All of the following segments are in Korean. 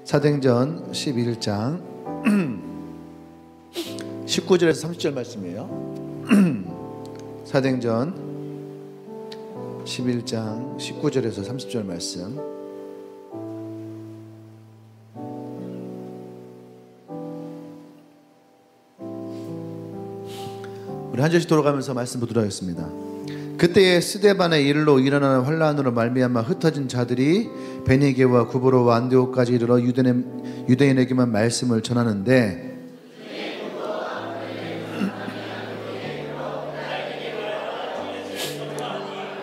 사도행전 11장 19절에서 30절 말씀이에요. 사도행전 11장 19절에서 30절 말씀. 우리 한 절씩 돌아가면서 말씀 보도록 하겠습니다. 그때에 스데반의 일로 일어나는 환란으로 말미암아 흩어진 자들이 베니게와 구브로와 안디옥까지 이르러 유대인에게만 말씀을 전하는데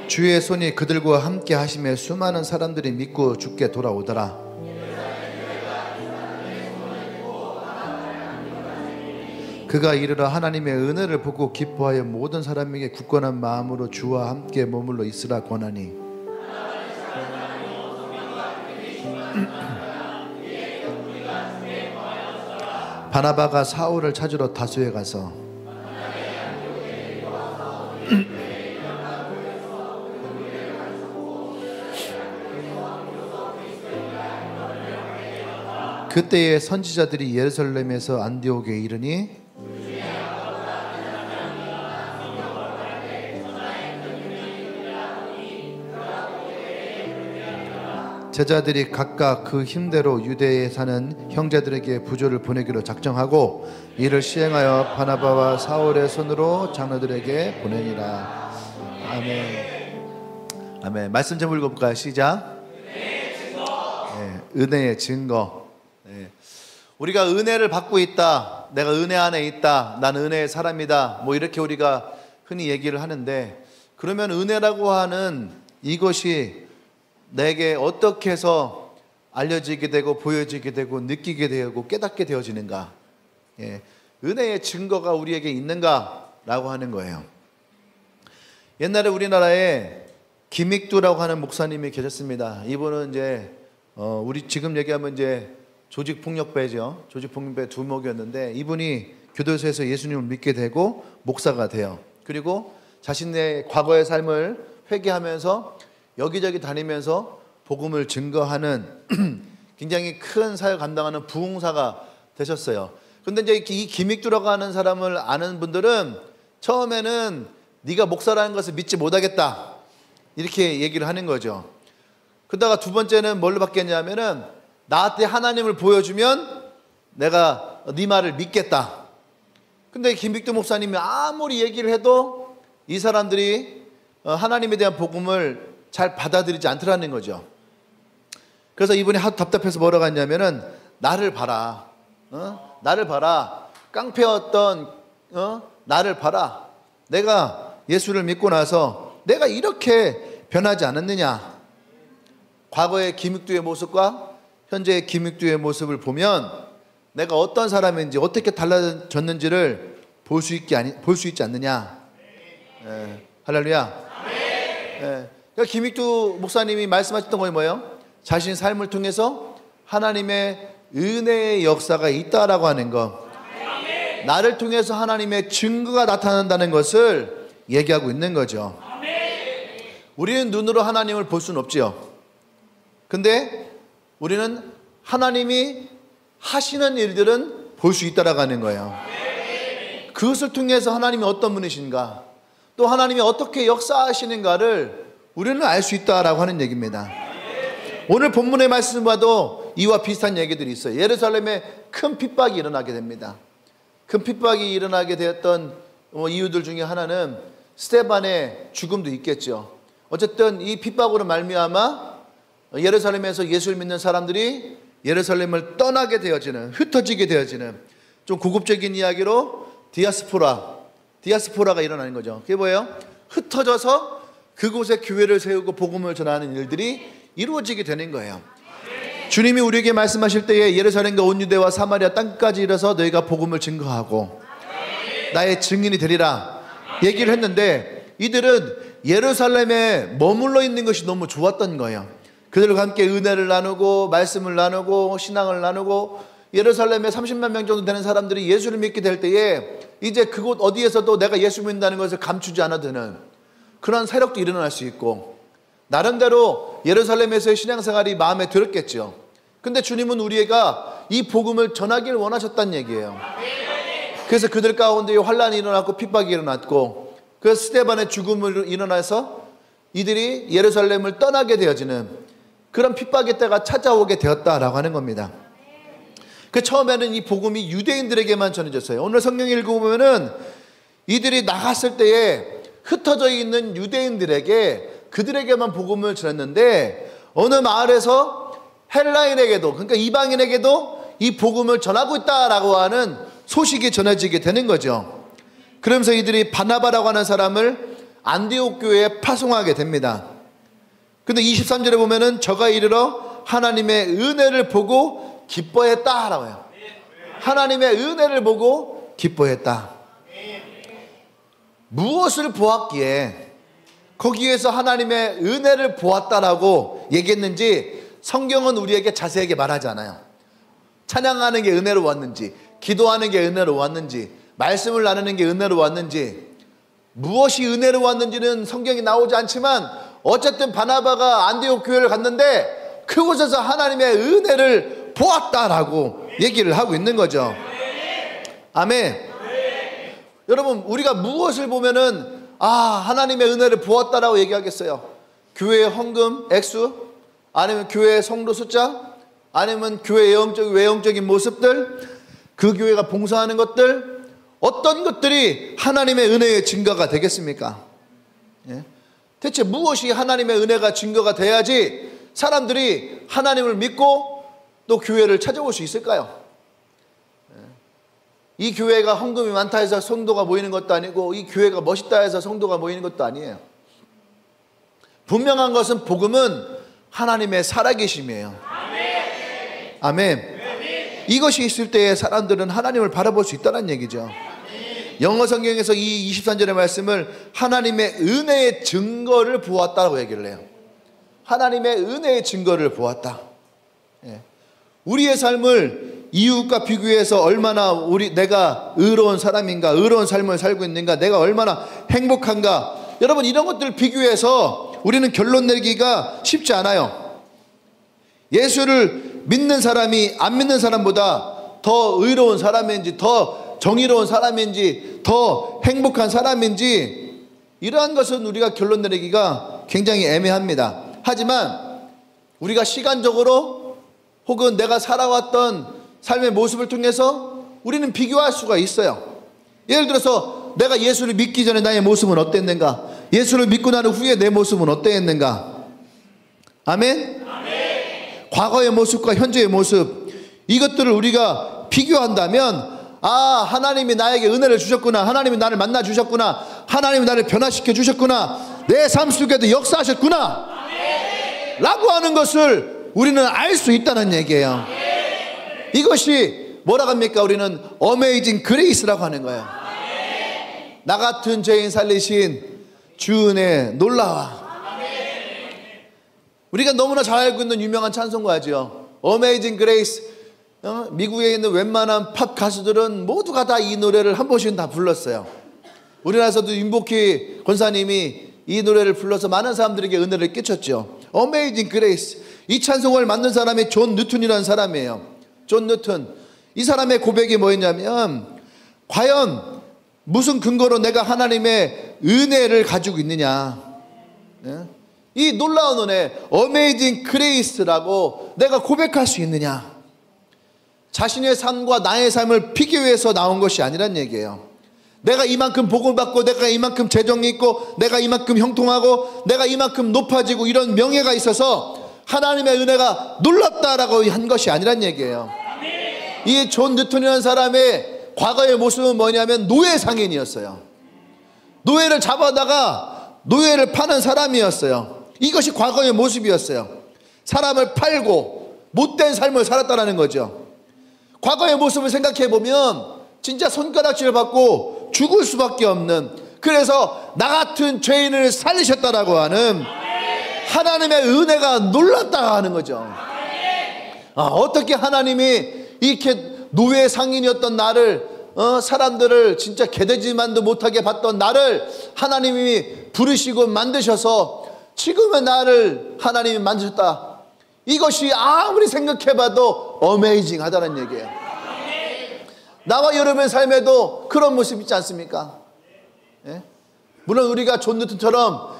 주의 손이 그들과 함께 하심에 수많은 사람들이 믿고 주께 돌아오더라. 그가 이르러 하나님의 은혜를 보고 기뻐하여 모든 사람에게 굳건한 마음으로 주와 함께 머물러 있으라 권하니 바나바가 사울을 찾으러 다소에 가서 그때의 선지자들이 예루살렘에서 안디옥에 이르니 제자들이 각각 그 힘대로 유대에 사는 형제들에게 부조를 보내기로 작정하고 이를 시행하여 바나바와 사울의 손으로 장로들에게 보내니라. 아멘. 아멘. 말씀 좀 읽어볼까요? 시작. 은혜의 증거. 네. 우리가 은혜를 받고 있다, 내가 은혜 안에 있다, 나는 은혜의 사람이다, 뭐 이렇게 우리가 흔히 얘기를 하는데, 그러면 은혜라고 하는 이것이 내게 어떻게 해서 알려지게 되고 보여지게 되고 느끼게 되고 깨닫게 되어지는가? 은혜의 증거가 우리에게 있는가라고 하는 거예요. 옛날에 우리나라에 김익두라고 하는 목사님이 계셨습니다. 이분은 이제 우리 지금 얘기하면 이제 조직폭력배죠. 조직폭력배 두목이었는데 이분이 교도소에서 예수님을 믿게 되고 목사가 돼요. 그리고 자신의 과거의 삶을 회개하면서 여기저기 다니면서 복음을 증거하는 굉장히 큰 사역 감당하는 부흥사가 되셨어요. 그런데 이제 이 김익두라고 하는 사람을 아는 분들은 처음에는 네가 목사라는 것을 믿지 못하겠다 이렇게 얘기를 하는 거죠. 그러다가 두 번째는 뭘로 바뀌었냐면은 나한테 하나님을 보여주면 내가 네 말을 믿겠다. 근데 김익두 목사님이 아무리 얘기를 해도 이 사람들이 하나님에 대한 복음을 잘 받아들이지 않더라는 거죠. 그래서 이분이 하도 답답해서 뭐라고 했냐면은 나를 봐라, 나를 봐라, 깡패였던 나를 봐라. 내가 예수를 믿고 나서 내가 이렇게 변하지 않았느냐. 과거의 김익두의 모습과 현재의 김익두의 모습을 보면 내가 어떤 사람인지 어떻게 달라졌는지를 볼 수 있지 않느냐. 할렐루야. 그러니까 김익두 목사님이 말씀하셨던 것이 뭐예요? 자신의 삶을 통해서 하나님의 은혜의 역사가 있다라고 하는 것, 나를 통해서 하나님의 증거가 나타난다는 것을 얘기하고 있는 거죠. 우리는 눈으로 하나님을 볼 수는 없지요. 근데 우리는 하나님이 하시는 일들은 볼 수 있다라고 하는 거예요. 그것을 통해서 하나님이 어떤 분이신가, 또 하나님이 어떻게 역사하시는가를 우리는 알 수 있다라고 하는 얘기입니다. 오늘 본문의 말씀을 봐도 이와 비슷한 얘기들이 있어요. 예루살렘에 큰 핍박이 일어나게 됩니다. 큰 핍박이 일어나게 되었던 이유들 중에 하나는 스데반의 죽음도 있겠죠. 어쨌든 이 핍박으로 말미암아 예루살렘에서 예수를 믿는 사람들이 예루살렘을 떠나게 되어지는, 흩어지게 되어지는, 좀 고급적인 이야기로 디아스포라가 일어나는 거죠. 그게 뭐예요? 흩어져서 그곳에 교회를 세우고 복음을 전하는 일들이 이루어지게 되는 거예요. 주님이 우리에게 말씀하실 때에 예루살렘과 온 유대와 사마리아 땅까지 이르러서 너희가 복음을 증거하고 나의 증인이 되리라 얘기를 했는데, 이들은 예루살렘에 머물러 있는 것이 너무 좋았던 거예요. 그들과 함께 은혜를 나누고 말씀을 나누고 신앙을 나누고 예루살렘에 30만 명 정도 되는 사람들이 예수를 믿게 될 때에 이제 그곳 어디에서도 내가 예수 믿는다는 것을 감추지 않아도 되는 그런 세력도 일어날 수 있고, 나름대로 예루살렘에서의 신앙생활이 마음에 들었겠죠. 근데 주님은 우리가 이 복음을 전하기를 원하셨다는 얘기예요. 그래서 그들 가운데 환란이 일어났고 핍박이 일어났고, 그래서 스데반의 죽음을 일어나서 이들이 예루살렘을 떠나게 되어지는 그런 핍박의 때가 찾아오게 되었다라고 하는 겁니다. 그 처음에는 이 복음이 유대인들에게만 전해졌어요. 오늘 성경 읽어보면은 이들이 나갔을 때에 흩어져 있는 유대인들에게, 그들에게만 복음을 전했는데 어느 마을에서 헬라인에게도, 그러니까 이방인에게도 이 복음을 전하고 있다라고 하는 소식이 전해지게 되는 거죠. 그러면서 이들이 바나바라고 하는 사람을 안디옥 교회에 파송하게 됩니다. 근데 23절에 보면은 저가 이르러 하나님의 은혜를 보고 기뻐했다라고 해요. 하나님의 은혜를 보고 기뻐했다. 무엇을 보았기에 거기에서 하나님의 은혜를 보았다라고 얘기했는지 성경은 우리에게 자세하게 말하지 않아요. 찬양하는 게 은혜로 왔는지, 기도하는 게 은혜로 왔는지, 말씀을 나누는 게 은혜로 왔는지, 무엇이 은혜로 왔는지는 성경이 나오지 않지만 어쨌든 바나바가 안디옥 교회를 갔는데 그곳에서 하나님의 은혜를 보았다라고 얘기를 하고 있는 거죠. 아멘. 여러분, 우리가 무엇을 보면은 하나님의 은혜를 보았다라고 얘기하겠어요? 교회의 헌금 액수, 아니면 교회의 성도 숫자, 아니면 교회의 외형적인 모습들, 그 교회가 봉사하는 것들, 어떤 것들이 하나님의 은혜의 증거가 되겠습니까? 예? 대체 무엇이 하나님의 은혜가 증거가 돼야지 사람들이 하나님을 믿고 또 교회를 찾아올 수 있을까요? 이 교회가 헌금이 많다 해서 성도가 모이는 것도 아니고, 이 교회가 멋있다 해서 성도가 모이는 것도 아니에요. 분명한 것은 복음은 하나님의 살아계심이에요. 아멘. 이것이 있을 때에 사람들은 하나님을 바라볼 수 있다는 얘기죠. 영어 성경에서 이 23절의 말씀을 하나님의 은혜의 증거를 보았다고 얘기를 해요. 하나님의 은혜의 증거를 보았다. 우리의 삶을 이웃과 비교해서 얼마나 내가 의로운 사람인가, 의로운 삶을 살고 있는가, 내가 얼마나 행복한가, 여러분 이런 것들을 비교해서 우리는 결론 내기가 쉽지 않아요. 예수를 믿는 사람이 안 믿는 사람보다 더 의로운 사람인지, 더 정의로운 사람인지, 더 행복한 사람인지, 이러한 것은 우리가 결론 내리기가 굉장히 애매합니다. 하지만 우리가 시간적으로 혹은 내가 살아왔던 삶의 모습을 통해서 우리는 비교할 수가 있어요. 예를 들어서 내가 예수를 믿기 전에 나의 모습은 어땠는가, 예수를 믿고 난 후에 내 모습은 어땠는가. 아멘? 과거의 모습과 현재의 모습, 이것들을 우리가 비교한다면 하나님이 나에게 은혜를 주셨구나, 하나님이 나를 만나 주셨구나, 하나님이 나를 변화시켜 주셨구나, 내 삶 속에도 역사하셨구나 라고 하는 것을 우리는 알 수 있다는 얘기예요. 이것이 뭐라고 합니까? 우리는 어메이징 그레이스라고 하는 거예요. 나 같은 죄인 살리신 주 은혜 놀라워. 우리가 너무나 잘 알고 있는 유명한 찬송가죠. 어메이징 그레이스. 미국에 있는 웬만한 팝 가수들은 모두가 다 이 노래를 한 번씩은 다 불렀어요. 우리나라에서도 윤복희 권사님이 이 노래를 불러서 많은 사람들에게 은혜를 끼쳤죠. 어메이징 그레이스. 이 찬송을 만든 사람이 존 뉴턴이라는 사람이에요. 존 뉴턴. 이 사람의 고백이 뭐였냐면, 과연 무슨 근거로 내가 하나님의 은혜를 가지고 있느냐, 이 놀라운 은혜, 어메이징 그레이스라고 내가 고백할 수 있느냐. 자신의 삶과 나의 삶을 비교해서 나온 것이 아니란 얘기예요. 내가 이만큼 복을 받고, 내가 이만큼 재정이 있고, 내가 이만큼 형통하고, 내가 이만큼 높아지고, 이런 명예가 있어서 하나님의 은혜가 놀랍다라고 한 것이 아니란 얘기예요. 이 존 뉴턴이라는 사람의 과거의 모습은 뭐냐면 노예 상인이었어요. 노예를 잡아다가 노예를 파는 사람이었어요. 이것이 과거의 모습이었어요. 사람을 팔고 못된 삶을 살았다는 거죠. 과거의 모습을 생각해 보면 진짜 손가락질을 받고 죽을 수밖에 없는, 그래서 나 같은 죄인을 살리셨다라고 하는 하나님의 은혜가 놀랍다 하는 거죠. 어떻게 하나님이 이렇게 노예 상인이었던 나를, 사람들을 진짜 개돼지만도 못하게 봤던 나를 하나님이 부르시고 만드셔서 지금의 나를 하나님이 만드셨다. 이것이 아무리 생각해봐도 어메이징 하다는 얘기예요. 나와 여러분의 삶에도 그런 모습 있지 않습니까? 예? 물론 우리가 존 뉴턴처럼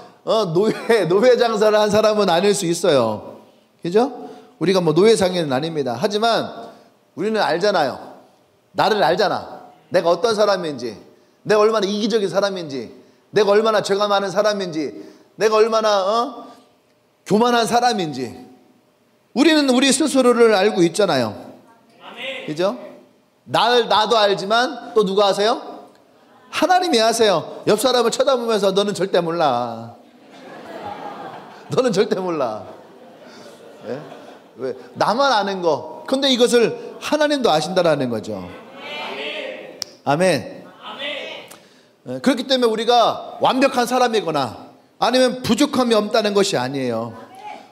노예 장사를 한 사람은 아닐 수 있어요. 그죠? 우리가 뭐 노예 상인은 아닙니다. 하지만 우리는 알잖아요. 나를 알잖아. 내가 어떤 사람인지, 내가 얼마나 이기적인 사람인지, 내가 얼마나 죄가 많은 사람인지, 내가 얼마나 교만한 사람인지 우리는 우리 스스로를 알고 있잖아요. 그죠? 나도 알지만 또 누가 아세요? 하나님이 아세요. 옆 사람을 쳐다보면서 너는 절대 몰라. 너는 절대 몰라. 예? 왜? 나만 아는 거. 근데 이것을 하나님도 아신다라는 거죠. 아멘. 예, 그렇기 때문에 우리가 완벽한 사람이거나 아니면 부족함이 없다는 것이 아니에요.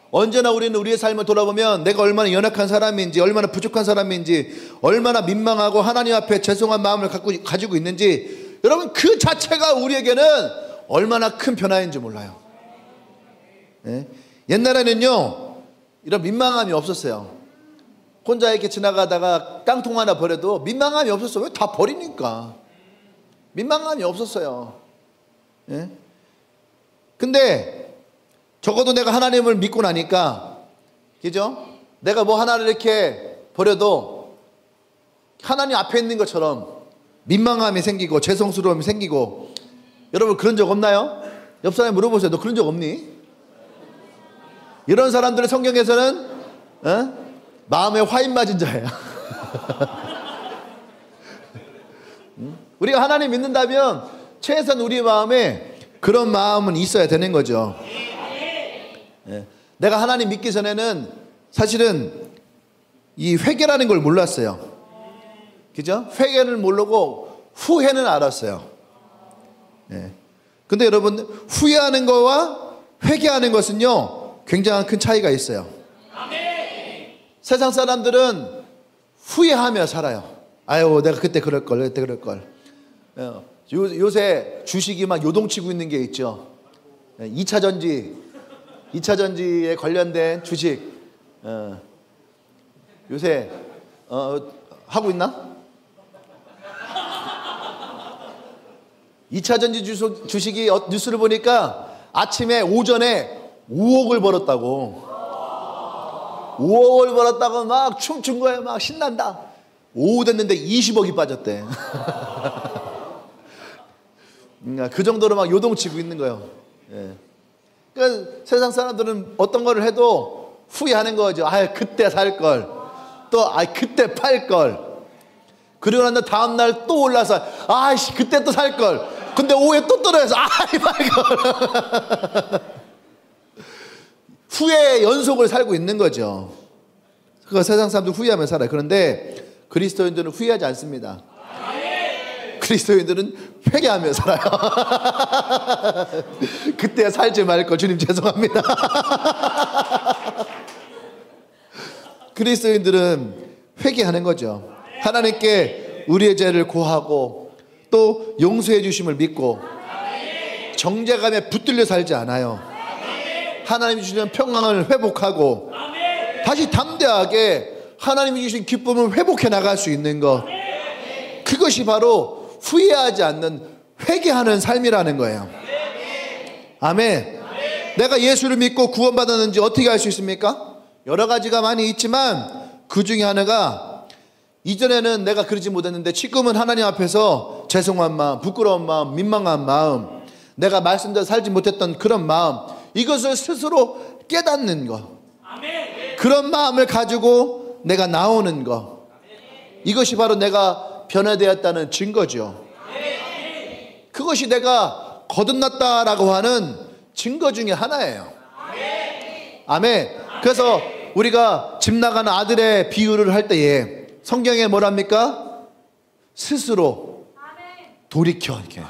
언제나 우리는 우리의 삶을 돌아보면 내가 얼마나 연약한 사람인지, 얼마나 부족한 사람인지, 얼마나 민망하고 하나님 앞에 죄송한 마음을 가지고 있는지, 여러분 그 자체가 우리에게는 얼마나 큰 변화인지 몰라요. 예? 옛날에는요 이런 민망함이 없었어요. 혼자 이렇게 지나가다가 깡통 하나 버려도 민망함이 없었어요. 왜? 다 버리니까. 민망함이 없었어요. 예? 근데 적어도 내가 하나님을 믿고 나니까, 그죠? 내가 뭐 하나를 이렇게 버려도 하나님 앞에 있는 것처럼 민망함이 생기고 죄송스러움이 생기고. 여러분 그런 적 없나요? 옆 사람에 물어보세요. 너 그런 적 없니? 이런 사람들의 성경에서는 마음에 화인 맞은 자예요. 우리가 하나님 믿는다면 최소한 우리 마음에 그런 마음은 있어야 되는 거죠. 예. 내가 하나님 믿기 전에는 사실은 이 회개라는 걸 몰랐어요. 그죠? 회개를 모르고 후회는 알았어요. 예. 근데 여러분 후회하는 거와 회개하는 것은요 굉장한 큰 차이가 있어요. 세상 사람들은 후회하며 살아요. 아유 내가 그때 그럴 걸. 요새 주식이 막 요동치고 있는 게 있죠. 2차 전지에 관련된 주식 요새 하고 있나? 2차 전지 주식이 뉴스를 보니까 아침에 오전에 5억을 벌었다고. 5억을 벌었다고 막 춤춘 거예요. 막 신난다. 오후 됐는데 20억이 빠졌대. 그 정도로 막 요동치고 있는 거예요. 예. 그러니까 세상 사람들은 어떤 거를 해도 후회하는 거죠. 아 그때 살 걸. 또 그때 팔 걸. 그리고 난 다음 날 또 올라서 아이씨 그때 또 살 걸. 근데 오후에 또 떨어져서 아이 팔 걸. 후회의 연속을 살고 있는 거죠. 그러니까 세상 사람들 후회하며 살아요. 그런데 그리스도인들은 후회하지 않습니다. 그리스도인들은 회개하며 살아요. 그때 살지 말 걸 주님 죄송합니다. 그리스도인들은 회개하는 거죠. 하나님께 우리의 죄를 고하고 또 용서해 주심을 믿고 정죄감에 붙들려 살지 않아요. 하나님이 주시는 평강을 회복하고 다시 담대하게 하나님이 주신 기쁨을 회복해 나갈 수 있는 것, 그것이 바로 후회하지 않는 회개하는 삶이라는 거예요. 아멘. 내가 예수를 믿고 구원받았는지 어떻게 알 수 있습니까? 여러 가지가 많이 있지만 그 중에 하나가, 이전에는 내가 그러지 못했는데 지금은 하나님 앞에서 죄송한 마음, 부끄러운 마음, 민망한 마음, 내가 말씀대로 살지 못했던 그런 마음, 이것을 스스로 깨닫는 것, 그런 마음을 가지고 내가 나오는 것, 이것이 바로 내가 변화되었다는 증거죠. 그것이 내가 거듭났다라고 하는 증거 중에 하나예요. 아멘. 그래서 우리가 집 나가는 아들의 비유를 할 때에 성경에 뭐랍니까? 스스로 돌이켜, 이렇게.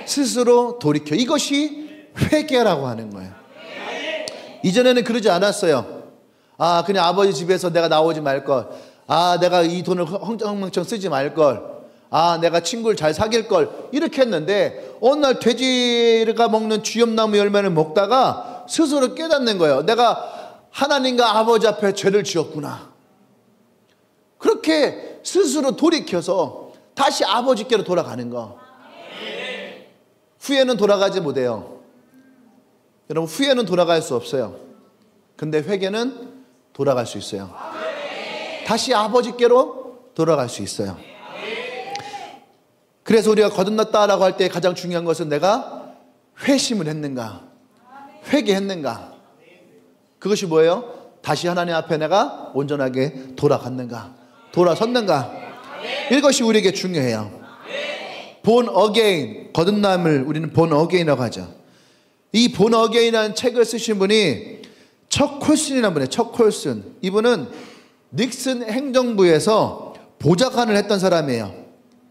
스스로 돌이켜. 이것이 회개라고 하는 거예요. 이전에는 그러지 않았어요. 아, 그냥 아버지 집에서 내가 나오지 말걸. 아, 내가 이 돈을 엉망청 쓰지 말걸. 아, 내가 친구를 잘 사귈걸. 이렇게 했는데 어느 날 돼지가 먹는 쥐염나무 열매를 먹다가 스스로 깨닫는 거예요. 내가 하나님과 아버지 앞에 죄를 지었구나. 그렇게 스스로 돌이켜서 다시 아버지께로 돌아가는 거. 후회는 돌아가지 못해요. 여러분, 후회는 돌아갈 수 없어요. 근데 회개는 돌아갈 수 있어요. 다시 아버지께로 돌아갈 수 있어요. 그래서 우리가 거듭났다라고 할 때 가장 중요한 것은 내가 회심을 했는가, 회개했는가. 그것이 뭐예요? 다시 하나님 앞에 내가 온전하게 돌아갔는가, 돌아섰는가. 이것이 우리에게 중요해요. born again, 거듭남을 우리는 born again이라고 하죠. 이 born again이라는 책을 쓰신 분이 척 콜슨이라는 분이에요. 척 콜슨. 이분은 닉슨 행정부에서 보좌관을 했던 사람이에요.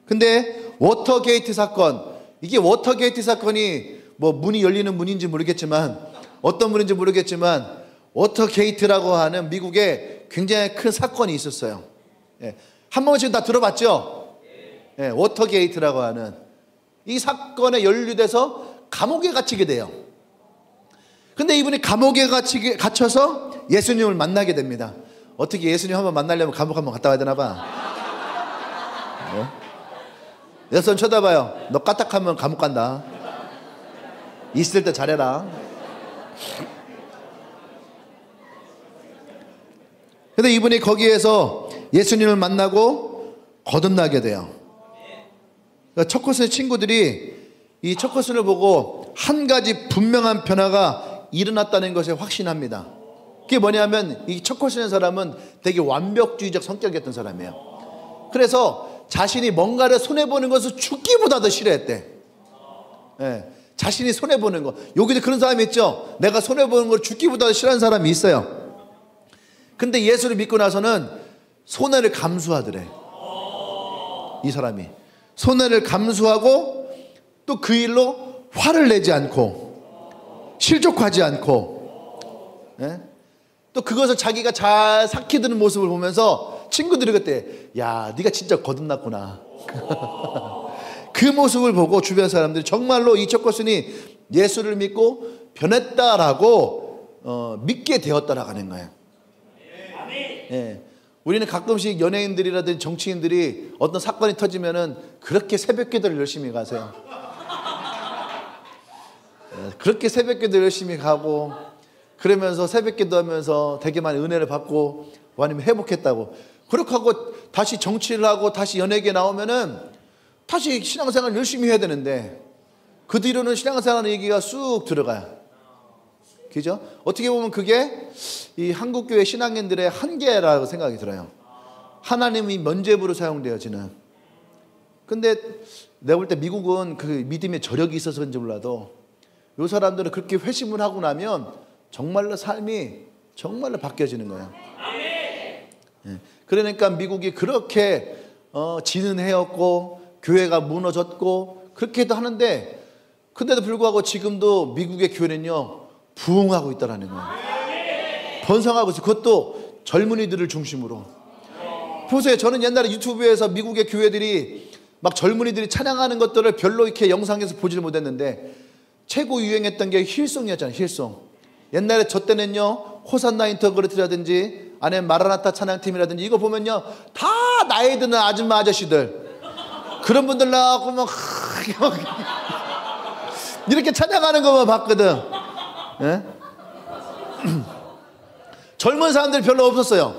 근데 워터게이트 사건, 이게 워터게이트 사건이 뭐 문이 열리는 문인지 모르겠지만, 어떤 문인지 모르겠지만, 워터게이트라고 하는 미국에 굉장히 큰 사건이 있었어요. 예. 한 번쯤 다 들어봤죠? 예, 워터게이트라고 하는 이 사건에 연루돼서 감옥에 갇히게 돼요. 근데 이분이 감옥에 갇혀서 예수님을 만나게 됩니다. 어떻게 예수님 한번 만나려면 감옥 한번 갔다 와야 되나 봐. 여러분 쳐다봐요. 너 까딱하면 감옥 간다. 있을 때 잘해라. 근데 이분이 거기에서 예수님을 만나고 거듭나게 돼요. 그러니까 척코슨의 친구들이 이 척코슨을 보고 한 가지 분명한 변화가 일어났다는 것에 확신합니다. 그게 뭐냐면 이 척코슨의 사람은 되게 완벽주의적 성격이었던 사람이에요. 그래서 자신이 뭔가를 손해보는 것을 죽기보다 더 싫어했대. 예, 자신이 손해보는 거. 여기도 그런 사람이 있죠. 내가 손해보는 걸 죽기보다 더 싫어하는 사람이 있어요. 근데 예수를 믿고 나서는 손해를 감수하더래. 이 사람이 손해를 감수하고 또 그 일로 화를 내지 않고 실족하지 않고, 예? 또 그것을 자기가 잘 삭히드는 모습을 보면서 친구들이 그때 야, 네가 진짜 거듭났구나. 그 모습을 보고 주변 사람들이 정말로 이 척코슨이 예수를 믿고 변했다라고 믿게 되었다라고 하는 거예요. 예. 우리는 가끔씩 연예인들이라든지 정치인들이 어떤 사건이 터지면은 그렇게 새벽 기도를 열심히 가세요. 예. 그렇게 새벽 기도 열심히 가고 그러면서 새벽 기도하면서 되게 많이 은혜를 받고 아니면 회복했다고 그렇게 하고 다시 정치를 하고 다시 연예계에 나오면은 다시 신앙생활 열심히 해야 되는데 그 뒤로는 신앙생활 얘기가 쑥 들어가요. 그죠? 어떻게 보면 그게 이 한국교회 신앙인들의 한계라고 생각이 들어요. 하나님이 면죄부로 사용되어지는. 근데 내가 볼 때 미국은 그 믿음의 저력이 있어서 그런지 몰라도 이 사람들은 그렇게 회심을 하고 나면 정말로 삶이 정말로 바뀌어지는 거예요. 예. 그러니까 미국이 그렇게 지는 해였고 교회가 무너졌고 그렇게도 하는데 근데도 불구하고 지금도 미국의 교회는요 부흥하고 있다는 거예요. 번성하고 있어요. 그것도 젊은이들을 중심으로. 보세요. 저는 옛날에 유튜브에서 미국의 교회들이 막 젊은이들이 찬양하는 것들을 별로 이렇게 영상에서 보지를 못했는데 최고 유행했던 게 힐송이었잖아요. 힐송. 옛날에 저 때는요 호산나 인터그레이트라든지 아니면 마라나타 찬양팀이라든지 이거 보면요 다 나이 드는 아줌마 아저씨들 그런 분들 나와서 막 이렇게 찬양하는 것만 봤거든. 예? 젊은 사람들이 별로 없었어요.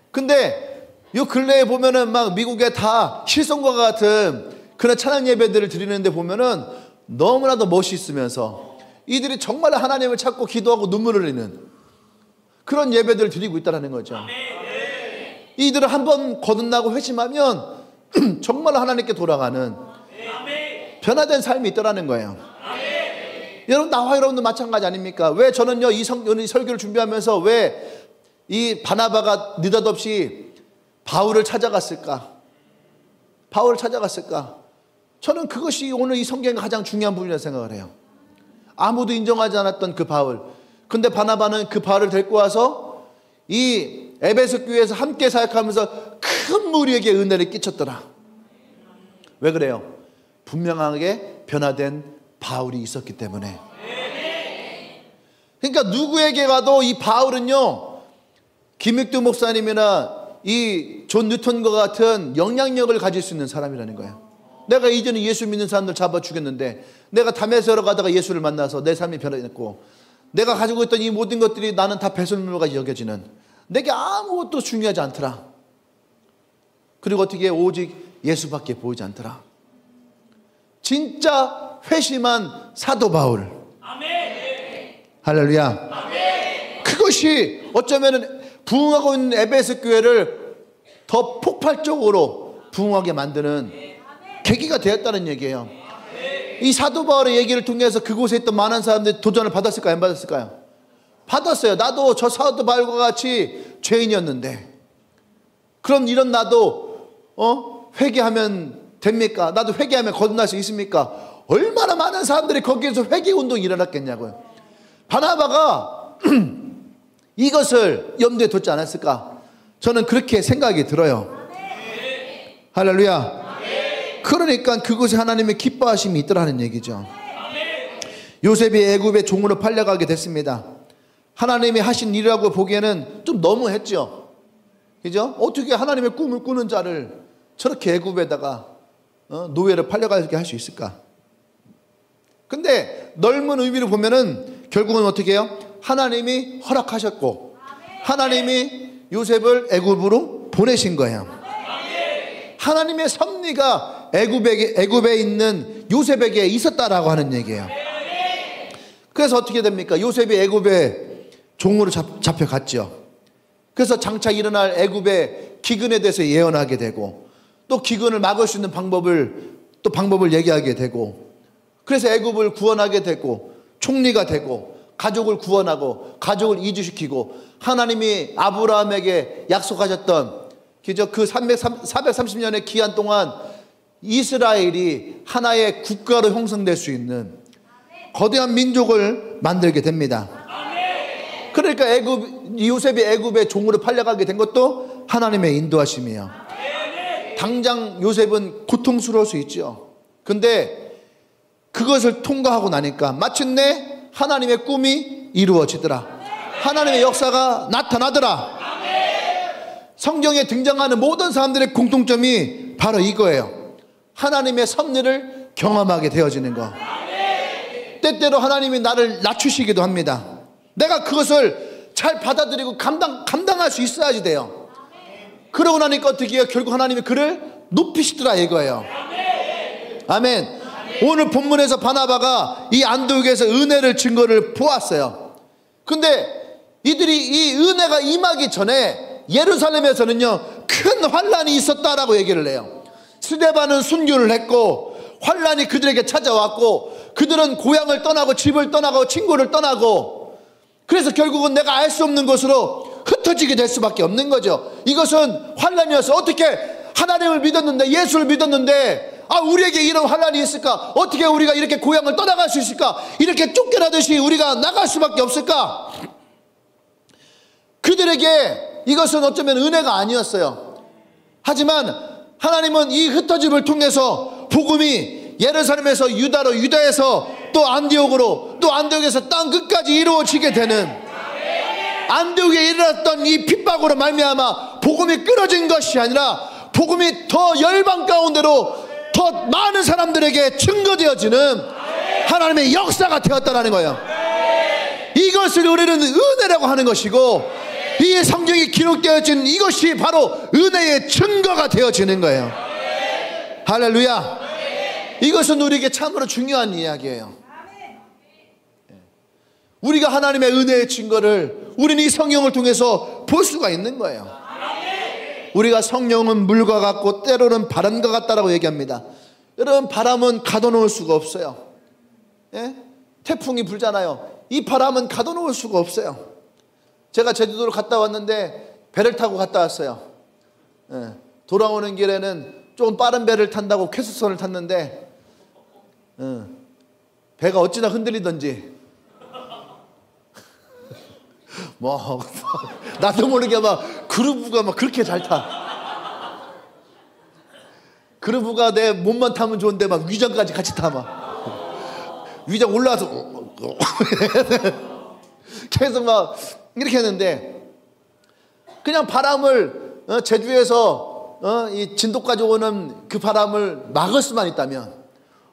근데 요 근래에 보면은 막 미국에 다 힐송과 같은 그런 찬양 예배들을 드리는데 보면은 너무나도 멋있으면서 이들이 정말 하나님을 찾고 기도하고 눈물을 흘리는 그런 예배들을 드리고 있다는 거죠. 이들은 한번 거듭나고 회심하면 정말 하나님께 돌아가는 변화된 삶이 있더라는 거예요. 여러분 나와 여러분도 마찬가지 아닙니까? 왜 저는요 이 설교를 준비하면서 왜 이 바나바가 느닷없이 바울을 찾아갔을까? 바울을 찾아갔을까? 저는 그것이 오늘 이 성경의 가장 중요한 부분이라고 생각을 해요. 아무도 인정하지 않았던 그 바울. 근데 바나바는 그 바울을 데리고 와서 이 에베소 교회에서 함께 사역하면서 큰 무리에게 은혜를 끼쳤더라. 왜 그래요? 분명하게 변화된 바울이 있었기 때문에. 그러니까 누구에게 가도 이 바울은요 김익두 목사님이나 이 존 뉴턴과 같은 영향력을 가질 수 있는 사람이라는 거예요. 내가 이전에 예수 믿는 사람들 잡아 죽였는데, 내가 담에서 가다가 예수를 만나서 내 삶이 변화됐고, 내가 가지고 있던 이 모든 것들이 나는 다 배설물과 여겨지는, 내게 아무것도 중요하지 않더라. 그리고 어떻게 오직 예수밖에 보이지 않더라. 진짜 회심한 사도 바울. 아멘. 할렐루야. 아멘. 그것이 어쩌면 부흥하고 있는 에베소 교회를 더 폭발적으로 부흥하게 만드는 계기가 되었다는 얘기예요. 이 사도 바울의 얘기를 통해서 그곳에 있던 많은 사람들이 도전을 받았을까요? 안 받았을까요? 받았어요. 나도 저 사도 바울과 같이 죄인이었는데, 그럼 이런 나도 회개하면 됩니까? 나도 회개하면 거듭날 수 있습니까? 얼마나 많은 사람들이 거기에서 회개 운동이 일어났겠냐고요. 바나바가 이것을 염두에 뒀지 않았을까? 저는 그렇게 생각이 들어요. 할렐루야. 그러니까 그곳에 하나님의 기뻐하심이 있더라는 얘기죠. 요셉이 애굽의 종으로 팔려가게 됐습니다. 하나님이 하신 일이라고 보기에는 좀 너무했죠. 그죠? 어떻게 하나님의 꿈을 꾸는 자를 저렇게 애굽에다가 노예를 팔려가게 할 수 있을까? 근데 넓은 의미로 보면은 결국은 어떻게 해요? 하나님이 허락하셨고, 하나님이 요셉을 애굽으로 보내신 거예요. 하나님의 섭리가 애굽에 있는 요셉에게 있었다라고 하는 얘기예요. 그래서 어떻게 됩니까? 요셉이 애굽에 종으로 잡혀갔죠. 그래서 장차 일어날 애굽의 기근에 대해서 예언하게 되고, 또 기근을 막을 수 있는 방법을 얘기하게 되고, 그래서 애굽을 구원하게 되고, 총리가 되고, 가족을 구원하고 가족을 이주시키고, 하나님이 아브라함에게 약속하셨던 그 430년의 기한 동안 이스라엘이 하나의 국가로 형성될 수 있는 거대한 민족을 만들게 됩니다. 그러니까 요셉이 애굽의 종으로 팔려가게 된 것도 하나님의 인도하심이에요. 당장 요셉은 고통스러울 수 있죠. 근데 그것을 통과하고 나니까 마침내 하나님의 꿈이 이루어지더라. 하나님의 역사가 나타나더라. 성경에 등장하는 모든 사람들의 공통점이 바로 이거예요. 하나님의 섭리를 경험하게 되어지는 거. 때때로 하나님이 나를 낮추시기도 합니다. 내가 그것을 잘 받아들이고 감당할 수 있어야지 돼요. 그러고 나니까 어떻게 해요? 결국 하나님이 그를 높이시더라 이거예요. 아멘. 오늘 본문에서 바나바가 이 안디옥에서 은혜를 증거를 보았어요. 근데 이들이 이 은혜가 임하기 전에 예루살렘에서는요 큰 환란이 있었다라고 얘기를 해요. 스데반은 순교를 했고, 환란이 그들에게 찾아왔고, 그들은 고향을 떠나고 집을 떠나고 친구를 떠나고, 그래서 결국은 내가 알 수 없는 곳으로 흩어지게 될 수밖에 없는 거죠. 이것은 환란이어서 어떻게 하나님을 믿었는데, 예수를 믿었는데 우리에게 이런 환란이 있을까? 어떻게 우리가 이렇게 고향을 떠나갈 수 있을까? 이렇게 쫓겨나듯이 우리가 나갈 수밖에 없을까? 그들에게 이것은 어쩌면 은혜가 아니었어요. 하지만 하나님은 이 흩어짐을 통해서 복음이 예루살렘에서 유다로, 유다에서 또 안디옥으로, 또 안디옥에서 땅 끝까지 이루어지게 되는, 안디옥에 일어났던 이 핍박으로 말미암아 복음이 끊어진 것이 아니라 복음이 더 열방 가운데로 더 많은 사람들에게 증거되어지는 하나님의 역사가 되었다는 거예요. 이것을 우리는 은혜라고 하는 것이고, 이 성경이 기록되어진 이것이 바로 은혜의 증거가 되어지는 거예요. 할렐루야. 이것은 우리에게 참으로 중요한 이야기예요. 우리가 하나님의 은혜의 증거를 우리는 이 성경을 통해서 볼 수가 있는 거예요. 우리가 성령은 물과 같고 때로는 바람과 같다라고 얘기합니다. 여러분, 바람은 가둬놓을 수가 없어요. 예? 태풍이 불잖아요. 이 바람은 가둬놓을 수가 없어요. 제가 제주도를 갔다 왔는데 배를 타고 갔다 왔어요. 예. 돌아오는 길에는 조금 빠른 배를 탄다고 쾌수선을 탔는데 배가 어찌나 흔들리던지 뭐 나도 모르게 막 그루브가 막 그렇게 잘 타. 그루브가 내 몸만 타면 좋은데 막 위장까지 같이 타. 막 위장 올라와서 계속 막 이렇게 했는데, 그냥 바람을 제주에서 이 진도까지 오는 그 바람을 막을 수만 있다면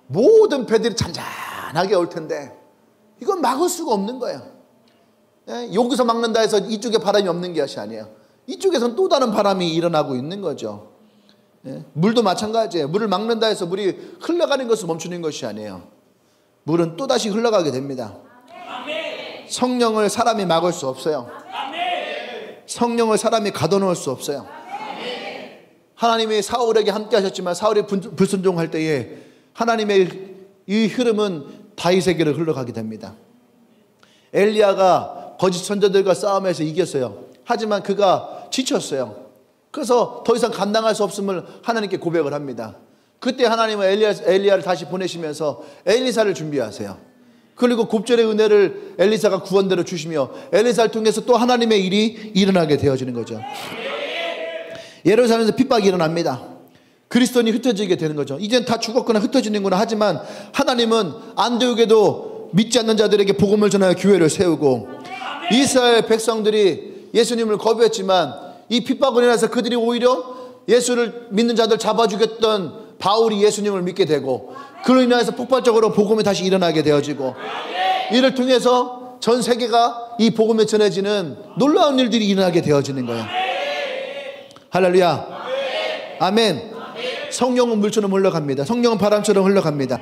모든 배들이 잔잔하게 올 텐데 이건 막을 수가 없는 거예요. 여기서 막는다 해서 이쪽에 바람이 없는 것이 아니에요. 이쪽에서는 또 다른 바람이 일어나고 있는 거죠. 물도 마찬가지예요. 물을 막는다 해서 물이 흘러가는 것을 멈추는 것이 아니에요. 물은 또다시 흘러가게 됩니다. 성령을 사람이 막을 수 없어요. 성령을 사람이 가둬놓을 수 없어요. 하나님이 사울에게 함께 하셨지만 사울이 불순종할 때에 하나님의 이 흐름은 다윗에게로 흘러가게 됩니다. 엘리야가 거짓 선지자들과 싸움에서 이겼어요. 하지만 그가 지쳤어요. 그래서 더 이상 감당할 수 없음을 하나님께 고백을 합니다. 그때 하나님은 엘리야를 다시 보내시면서 엘리사를 준비하세요. 그리고 곱절의 은혜를 엘리사가 구원대로 주시며 엘리사를 통해서 또 하나님의 일이 일어나게 되어지는 거죠. 예루살렘에서 핍박이 일어납니다. 그리스도인이 흩어지게 되는 거죠. 이젠 다 죽었거나 흩어지는구나 하지만 하나님은 안디옥에도 믿지 않는 자들에게 복음을 전하여 교회를 세우고 이스라엘 백성들이 예수님을 거부했지만 이 핍박으로 인해서 그들이 오히려 예수를 믿는 자들 잡아 죽였던 바울이 예수님을 믿게 되고 그로 인해서 폭발적으로 복음이 다시 일어나게 되어지고 이를 통해서 전 세계가 이 복음에 전해지는 놀라운 일들이 일어나게 되어지는 거예요. 할렐루야. 아멘. 성령은 물처럼 흘러갑니다. 성령은 바람처럼 흘러갑니다.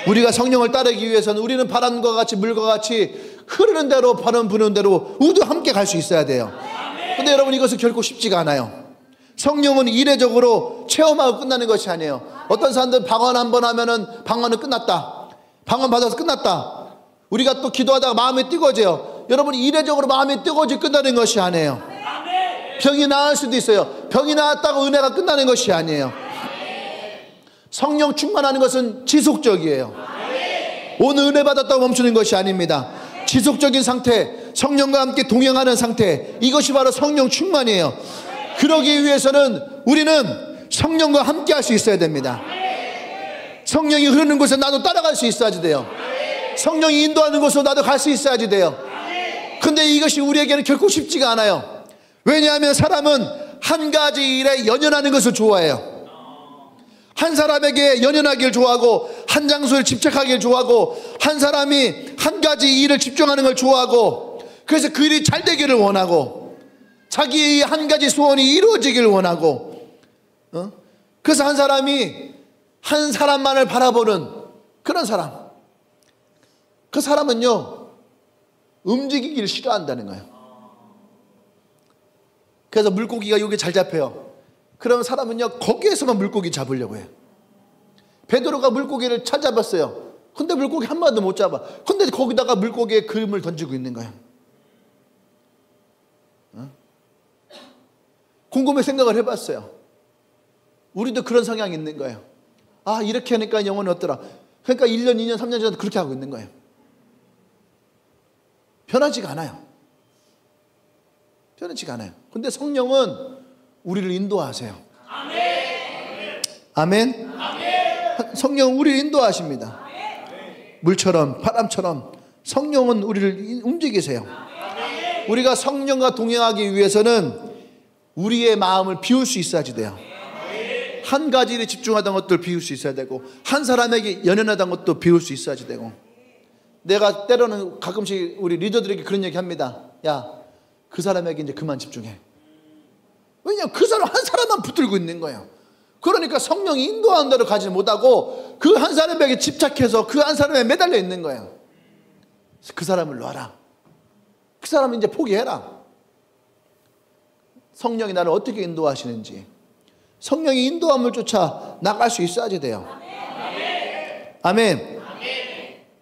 우리가 성령을 따르기 위해서는 우리는 바람과 같이 물과 같이 흐르는 대로 바람 부는 대로 우도 함께 갈 수 있어야 돼요. 근데 여러분 이것은 결코 쉽지가 않아요. 성령은 이례적으로 체험하고 끝나는 것이 아니에요. 어떤 사람들은 방언 한번 하면은 방언은 끝났다. 방언 받아서 끝났다. 우리가 또 기도하다가 마음이 뜨거워져요. 여러분 이례적으로 마음이 뜨거워져 끝나는 것이 아니에요. 병이 나을 수도 있어요. 병이 나았다고 은혜가 끝나는 것이 아니에요. 성령 충만하는 것은 지속적이에요. 오늘 은혜 받았다고 멈추는 것이 아닙니다. 지속적인 상태, 성령과 함께 동행하는 상태, 이것이 바로 성령 충만이에요. 그러기 위해서는 우리는 성령과 함께 할 수 있어야 됩니다. 성령이 흐르는 곳에 나도 따라갈 수 있어야지 돼요. 성령이 인도하는 곳으로 나도 갈 수 있어야지 돼요. 근데 이것이 우리에게는 결코 쉽지가 않아요. 왜냐하면 사람은 한 가지 일에 연연하는 것을 좋아해요. 한 사람에게 연연하기를 좋아하고 한 장소에 집착하기를 좋아하고 한 사람이 한 가지 일을 집중하는 걸 좋아하고 그래서 그 일이 잘 되기를 원하고 자기의 한 가지 소원이 이루어지기를 원하고 그래서 한 사람이 한 사람만을 바라보는 그런 사람, 그 사람은요 움직이기를 싫어한다는 거예요. 그래서 물고기가 여기 잘 잡혀요. 그러면 사람은요 거기에서만 물고기 잡으려고 해요. 베드로가 물고기를 잘 잡았어요. 근데 물고기 한 마리도 못 잡아. 근데 거기다가 물고기에 그림을 던지고 있는 거예요. 곰곰이 생각을 해봤어요. 우리도 그런 성향이 있는 거예요. 아 이렇게 하니까 영혼이 어떠라. 그러니까 1년 2년 3년 전에 그렇게 하고 있는 거예요. 변하지가 않아요. 변하지가 않아요. 근데 성령은 우리를 인도하세요. 아멘. 성령은 우리를 인도하십니다. 물처럼 바람처럼 성령은 우리를 움직이세요. 우리가 성령과 동행하기 위해서는 우리의 마음을 비울 수 있어야지 돼요. 한 가지 일에 집중하던 것들 비울 수 있어야 되고 한 사람에게 연연하던 것도 비울 수 있어야지 되고 내가 때로는 가끔씩 우리 리더들에게 그런 얘기 합니다. 야, 그 사람에게 이제 그만 집중해. 왜냐하면 그 사람 한 사람만 붙들고 있는 거예요. 그러니까 성령이 인도하는 대로 가지 못하고 그 한 사람에게 집착해서 그 한 사람에 매달려 있는 거예요. 그 사람을 놔라. 그 사람은 이제 포기해라. 성령이 나를 어떻게 인도하시는지, 성령이 인도함을 쫓아 나갈 수 있어야지 돼요. 아멘.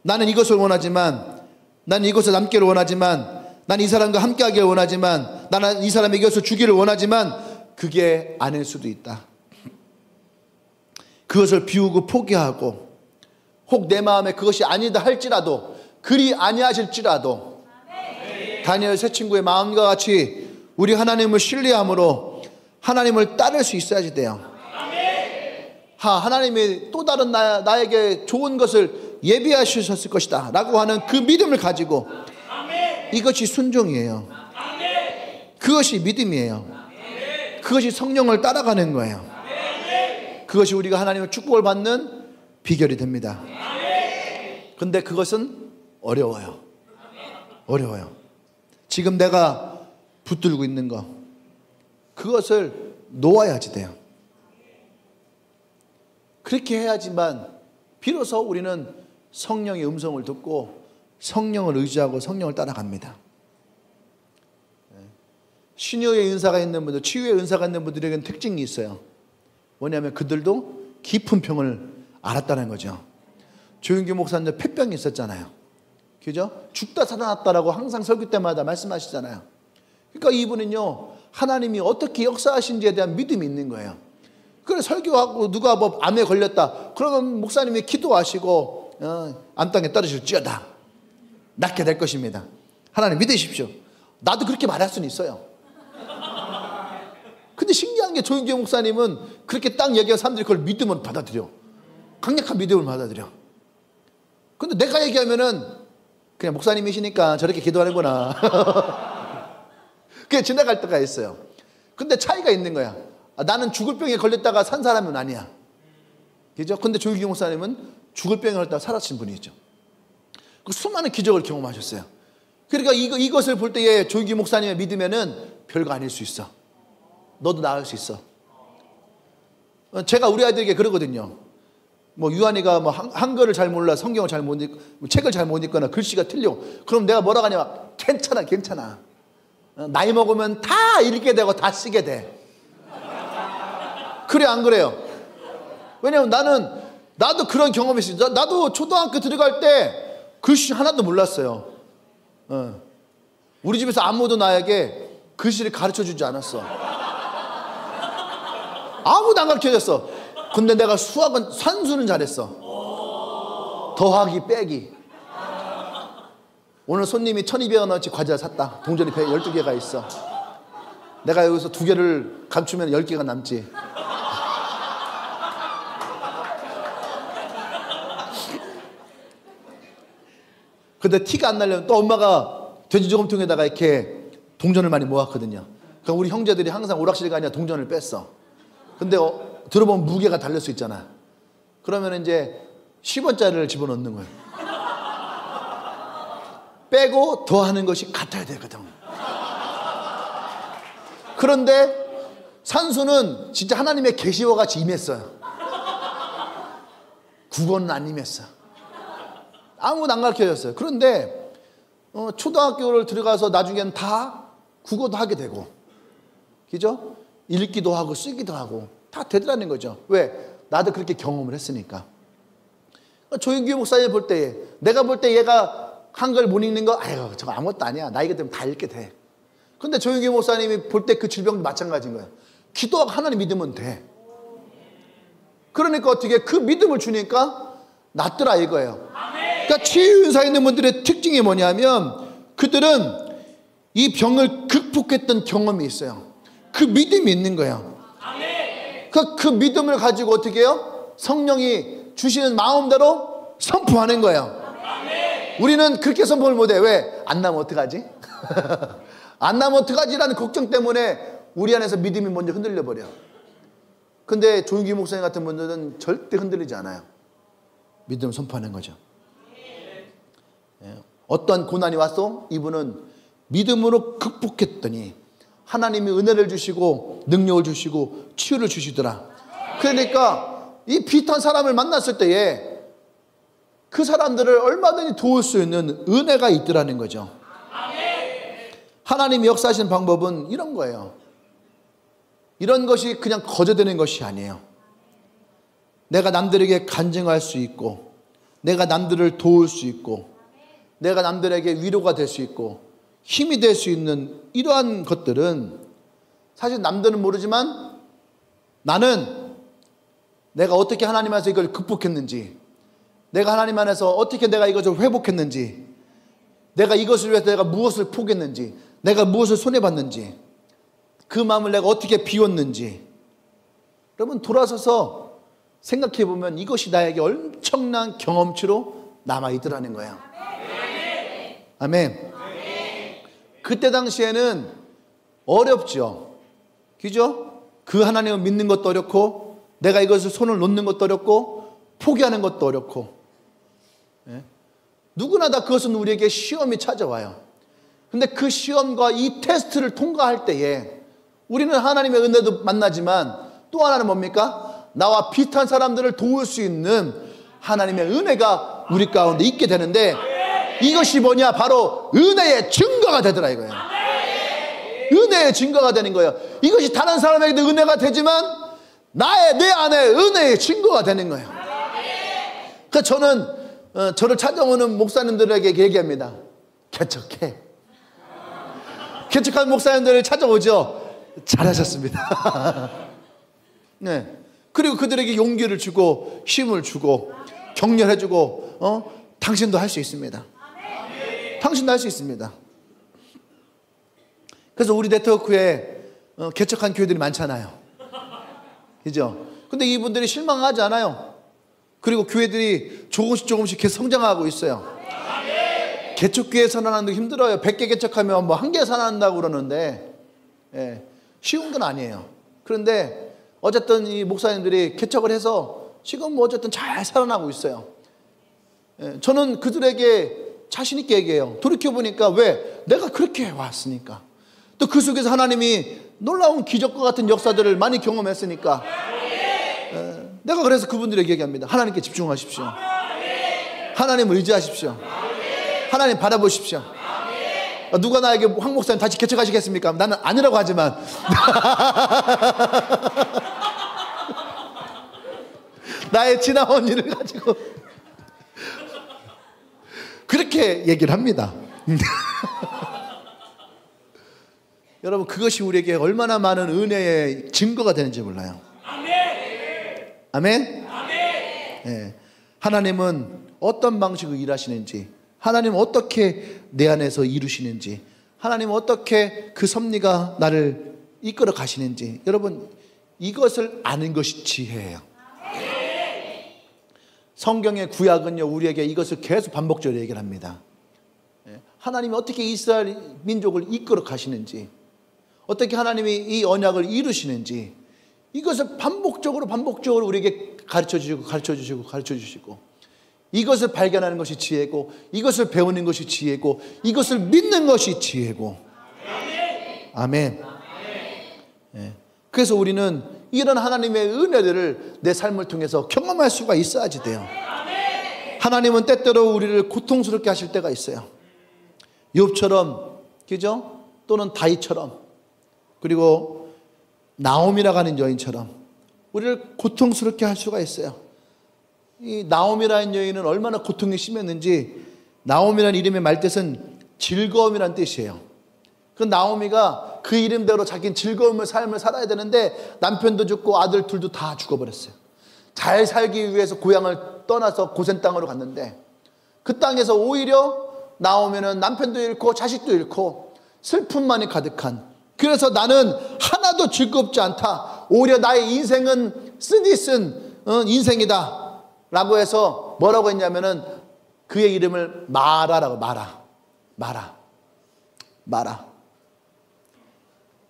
나는 이것을 원하지만, 나는 이곳에 남기를 원하지만, 나는 이 사람과 함께하기를 원하지만, 나는 이 사람에게 이것을 주기를 원하지만 그게 아닐 수도 있다. 그것을 비우고 포기하고 혹 내 마음에 그것이 아니다 할지라도 그리 아니하실지라도 다니엘 세 친구의 마음과 같이 우리 하나님을 신뢰함으로 하나님을 따를 수 있어야지 돼요. 하나님이 또 다른 나에게 좋은 것을 예비하셨을 것이다 라고 하는 그 믿음을 가지고 이것이 순종이에요. 그것이 믿음이에요. 그것이 성령을 따라가는 거예요. 그것이 우리가 하나님의 축복을 받는 비결이 됩니다. 근데 그것은 어려워요. 어려워요. 지금 내가 붙들고 있는 거, 그것을 놓아야지 돼요. 그렇게 해야지만 비로소 우리는 성령의 음성을 듣고 성령을 의지하고 성령을 따라갑니다. 신유의 은사가 있는 분들, 치유의 은사가 있는 분들에게는 특징이 있어요. 뭐냐면 그들도 깊은 병을 알았다는 거죠. 조윤규 목사님 폐병이 있었잖아요. 그죠? 죽다 살아났다라고 항상 설교 때마다 말씀하시잖아요. 그러니까 이분은요, 하나님이 어떻게 역사하신지에 대한 믿음이 있는 거예요. 그래, 설교하고 누가 뭐 암에 걸렸다 그러면 목사님이 기도하시고 암 땅에 떨어질지어다, 낫게 될 것입니다. 하나님 믿으십시오. 나도 그렇게 말할 수는 있어요. 근데 신기한 게 조윤규 목사님은 그렇게 딱 얘기한 사람들이 그걸 믿음을 받아들여. 강력한 믿음을 받아들여. 근데 내가 얘기하면은 그냥 목사님이시니까 저렇게 기도하는구나. 그게 지나갈 때가 있어요. 근데 차이가 있는 거야. 나는 죽을 병에 걸렸다가 산 사람은 아니야. 그죠? 근데 조윤규 목사님은 죽을 병에 걸렸다가 살아신 분이죠. 그 수많은 기적을 경험하셨어요. 그러니까 이것을 볼 때에 조윤규 목사님의 믿으면은 별거 아닐 수 있어. 너도 나을 수 있어. 제가 우리 아이들에게 그러거든요. 뭐 유한이가 뭐 한글을 잘 몰라, 성경을 잘 못 읽고, 책을 잘 못 읽거나 글씨가 틀려. 그럼 내가 뭐라고 하냐면 괜찮아, 괜찮아. 나이 먹으면 다 읽게 되고 다 쓰게 돼. 그래, 안 그래요? 왜냐면 나도 그런 경험이 있어요. 나도 초등학교 들어갈 때 글씨 하나도 몰랐어요. 우리 집에서 아무도 나에게 글씨를 가르쳐 주지 않았어. 아무도 안 가르쳐줬어. 근데 내가 산수는 잘했어. 더하기 빼기. 오늘 손님이 1,200원어치 과자 샀다. 동전이 12개가 있어. 내가 여기서 2개를 감추면 10개가 남지. 근데 티가 안 나려면 또 엄마가 돼지저금통에다가 이렇게 동전을 많이 모았거든요. 그러니까 우리 형제들이 항상 오락실 가냐 동전을 뺐어. 근데 들어보면 무게가 달릴 수 있잖아. 그러면 이제 10원짜리를 집어넣는 거예요. 빼고 더하는 것이 같아야 되거든. 그런데 산수는 진짜 하나님의 계시와 같이 임했어요. 국어는 안 임했어. 아무도 안 가르쳐줬어요. 그런데 초등학교를 들어가서 나중에는 다 국어도 하게 되고, 그죠? 읽기도 하고 쓰기도 하고 다 되더라는 거죠. 왜? 나도 그렇게 경험을 했으니까. 조윤규 목사님 볼 때, 내가 볼 때 얘가 한글 못 읽는 거, 아유 저거 아무것도 아니야. 나이가 되면 다 읽게 돼. 근데 조윤규 목사님이 볼 때 그 질병도 마찬가지인 거예요. 기도하고 하나님 믿으면 돼. 그러니까 어떻게 그 믿음을 주니까 낫더라 이거예요. 그러니까 치유 은사 있는 분들의 특징이 뭐냐면 그들은 이 병을 극복했던 경험이 있어요. 그 믿음이 있는 거예요. 그 믿음을 가지고 어떻게 해요? 성령이 주시는 마음대로 선포하는 거예요. 우리는 그렇게 선포를 못해. 왜? 안 나면 어떡하지? 안 나면 어떡하지라는 걱정 때문에 우리 안에서 믿음이 먼저 흔들려 버려. 근데 조윤기 목사님 같은 분들은 절대 흔들리지 않아요. 믿음을 선포하는 거죠. 어떤 고난이 왔어? 이분은 믿음으로 극복했더니 하나님이 은혜를 주시고 능력을 주시고 치유를 주시더라. 그러니까 이 비슷한 사람을 만났을 때에 그 사람들을 얼마든지 도울 수 있는 은혜가 있더라는 거죠. 하나님이 역사하시는 방법은 이런 거예요. 이런 것이 그냥 거저되는 것이 아니에요. 내가 남들에게 간증할 수 있고, 내가 남들을 도울 수 있고, 내가 남들에게 위로가 될 수 있고 힘이 될 수 있는 이러한 것들은 사실 남들은 모르지만 나는 내가 어떻게 하나님 안에서 이걸 극복했는지, 내가 하나님 안에서 어떻게 내가 이것을 회복했는지, 내가 이것을 위해서 내가 무엇을 포기했는지, 내가 무엇을 손해봤는지, 그 마음을 내가 어떻게 비웠는지, 여러분 돌아서서 생각해 보면 이것이 나에게 엄청난 경험치로 남아있더라는 거예요. 아멘. 그때 당시에는 어렵죠. 그죠? 그 하나님을 믿는 것도 어렵고, 내가 이것을 손을 놓는 것도 어렵고, 포기하는 것도 어렵고. 예? 누구나 다 그것은 우리에게 시험이 찾아와요. 근데 그 시험과 이 테스트를 통과할 때에 우리는 하나님의 은혜도 만나지만 또 하나는 뭡니까? 나와 비슷한 사람들을 도울 수 있는 하나님의 은혜가 우리 가운데 있게 되는데, 이것이 뭐냐? 바로 은혜의 증거가 되더라 이거예요. 은혜의 증거가 되는 거예요. 이것이 다른 사람에게도 은혜가 되지만 내 안에 은혜의 증거가 되는 거예요. 그러니까 저는 저를 찾아오는 목사님들에게 얘기합니다. 개척해. 개척한 목사님들을 찾아오죠. 잘하셨습니다. 네. 그리고 그들에게 용기를 주고 힘을 주고 격려해 주고, 당신도 할 수 있습니다. 당신도 할 수 있습니다. 그래서 우리 네트워크에 개척한 교회들이 많잖아요. 그죠? 근데 이분들이 실망하지 않아요. 그리고 교회들이 조금씩 계속 성장하고 있어요. 개척교회 선언하는 게 힘들어요. 100개 개척하면 뭐 1개 선언한다고 그러는데, 예, 쉬운 건 아니에요. 그런데 어쨌든 이 목사님들이 개척을 해서 지금 뭐 어쨌든 잘 살아나고 있어요. 예, 저는 그들에게 자신 있게 얘기해요. 돌이켜보니까 왜? 내가 그렇게 왔으니까. 또 그 속에서 하나님이 놀라운 기적과 같은 역사들을 많이 경험했으니까. 예, 내가 그래서 그분들에게 얘기합니다. 하나님께 집중하십시오. 하나님을 의지하십시오. 하나님 바라보십시오. 누가 나에게 황 목사님 다시 개척하시겠습니까? 나는 아니라고 하지만 나의 지나온 일을 가지고 그렇게 얘기를 합니다. 여러분, 그것이 우리에게 얼마나 많은 은혜의 증거가 되는지 몰라요. 아멘? 네. 하나님은 어떤 방식으로 일하시는지, 하나님은 어떻게 내 안에서 이루시는지, 하나님은 어떻게 그 섭리가 나를 이끌어 가시는지, 여러분, 이것을 아는 것이 지혜예요. 성경의 구약은요, 우리에게 이것을 계속 반복적으로 얘기를 합니다. 하나님이 어떻게 이스라엘 민족을 이끌어 가시는지, 어떻게 하나님이 이 언약을 이루시는지, 이것을 반복적으로 우리에게 가르쳐 주시고, 이것을 발견하는 것이 지혜고, 이것을 배우는 것이 지혜고, 이것을 믿는 것이 지혜고. 아멘. 네. 그래서 우리는 이런 하나님의 은혜들을 내 삶을 통해서 경험할 수가 있어야지 돼요. 하나님은 때때로 우리를 고통스럽게 하실 때가 있어요. 욥처럼, 그죠? 또는 다윗처럼, 그리고 나옴이라고 하는 여인처럼 우리를 고통스럽게 할 수가 있어요. 이 나옴이라는 여인은 얼마나 고통이 심했는지, 나옴이라는 이름의 말뜻은 즐거움이라는 뜻이에요. 그 나오미가 그 이름대로 자기는 즐거움의 삶을 살아야 되는데 남편도 죽고 아들 둘도 다 죽어버렸어요. 잘 살기 위해서 고향을 떠나서 고센 땅으로 갔는데, 그 땅에서 오히려 나오면은 남편도 잃고 자식도 잃고 슬픔만이 가득한, 그래서 나는 하나도 즐겁지 않다, 오히려 나의 인생은 쓰디쓴 인생이다 라고 해서 뭐라고 했냐면은 그의 이름을 마라라고, 마라.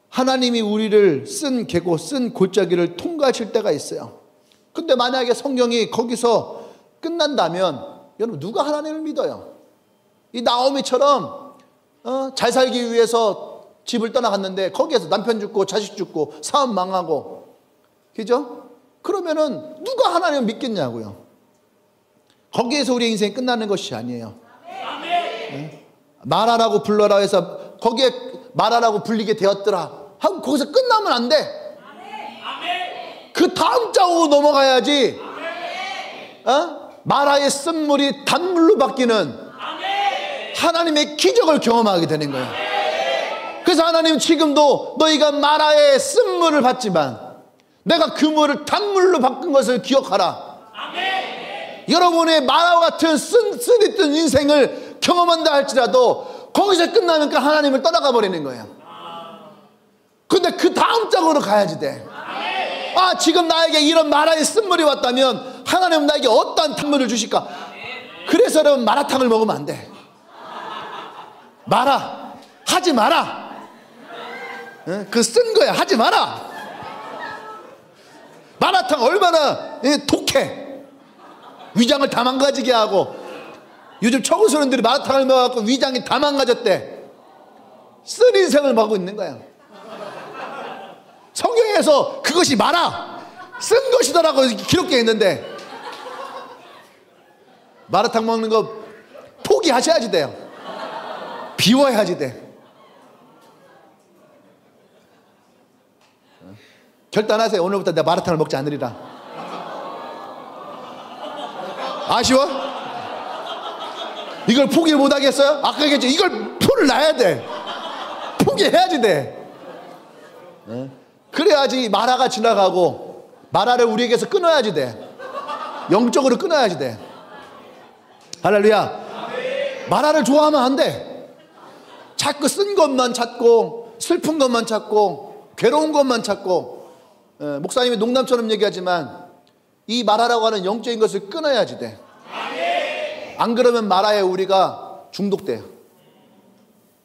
하나님이 우리를 쓴 계고 쓴 골짜기를 통과하실 때가 있어요. 근데 만약에 성경이 거기서 끝난다면 여러분, 누가 하나님을 믿어요? 이 나오미처럼 잘 살기 위해서 집을 떠나갔는데 거기에서 남편 죽고 자식 죽고 사업 망하고, 그죠? 그러면은 누가 하나님을 믿겠냐고요. 거기에서 우리의 인생이 끝나는 것이 아니에요. 네? 마라라고 불러라 해서 거기에 마라라고 불리게 되었더라 하고 거기서 끝나면 안 돼. 그 다음 장으로 넘어가야지. 마라의 쓴물이 단물로 바뀌는 하나님의 기적을 경험하게 되는 거예요. 그래서 하나님 지금도 너희가 마라의 쓴물을 받지만 내가 그 물을 단물로 바꾼 것을 기억하라. 여러분의 마라와 같은 쓰디쓴 인생을 경험한다 할지라도 거기서 끝나니까 하나님을 떠나가 버리는 거예요. 근데 그 다음 장으로 가야지 돼. 아, 지금 나에게 이런 마라의 쓴물이 왔다면 하나님은 나에게 어떠한 단물을 주실까? 그래서 여러분, 마라탕을 먹으면 안 돼. 마라 하지 마라. 그 쓴 거야. 하지 마라. 마라탕 얼마나 독해. 위장을 다 망가지게 하고. 요즘 청소년들이 마라탕을 먹어갖고 위장이 다 망가졌대. 쓴 인생을 먹고 있는 거야. 성경에서 그것이 마라, 쓴 것이더라고 기록되어 있는데, 마라탕 먹는 거 포기하셔야지 돼요. 비워야지 돼. 결단하세요. 오늘부터 내가 마라탕을 먹지 않으리라. 아쉬워? 이걸 포기를 못하겠어요? 아까 얘기했죠. 이걸 풀을 놔야 돼. 포기해야지 돼. 그래야지 마라가 지나가고, 마라를 우리에게서 끊어야지 돼. 영적으로 끊어야지 돼. 할렐루야. 마라를 좋아하면 안 돼. 자꾸 쓴 것만 찾고, 슬픈 것만 찾고, 괴로운 것만 찾고. 목사님이 농담처럼 얘기하지만 이 마라라고 하는 영적인 것을 끊어야지 돼. 안 그러면 마라에 우리가 중독돼요.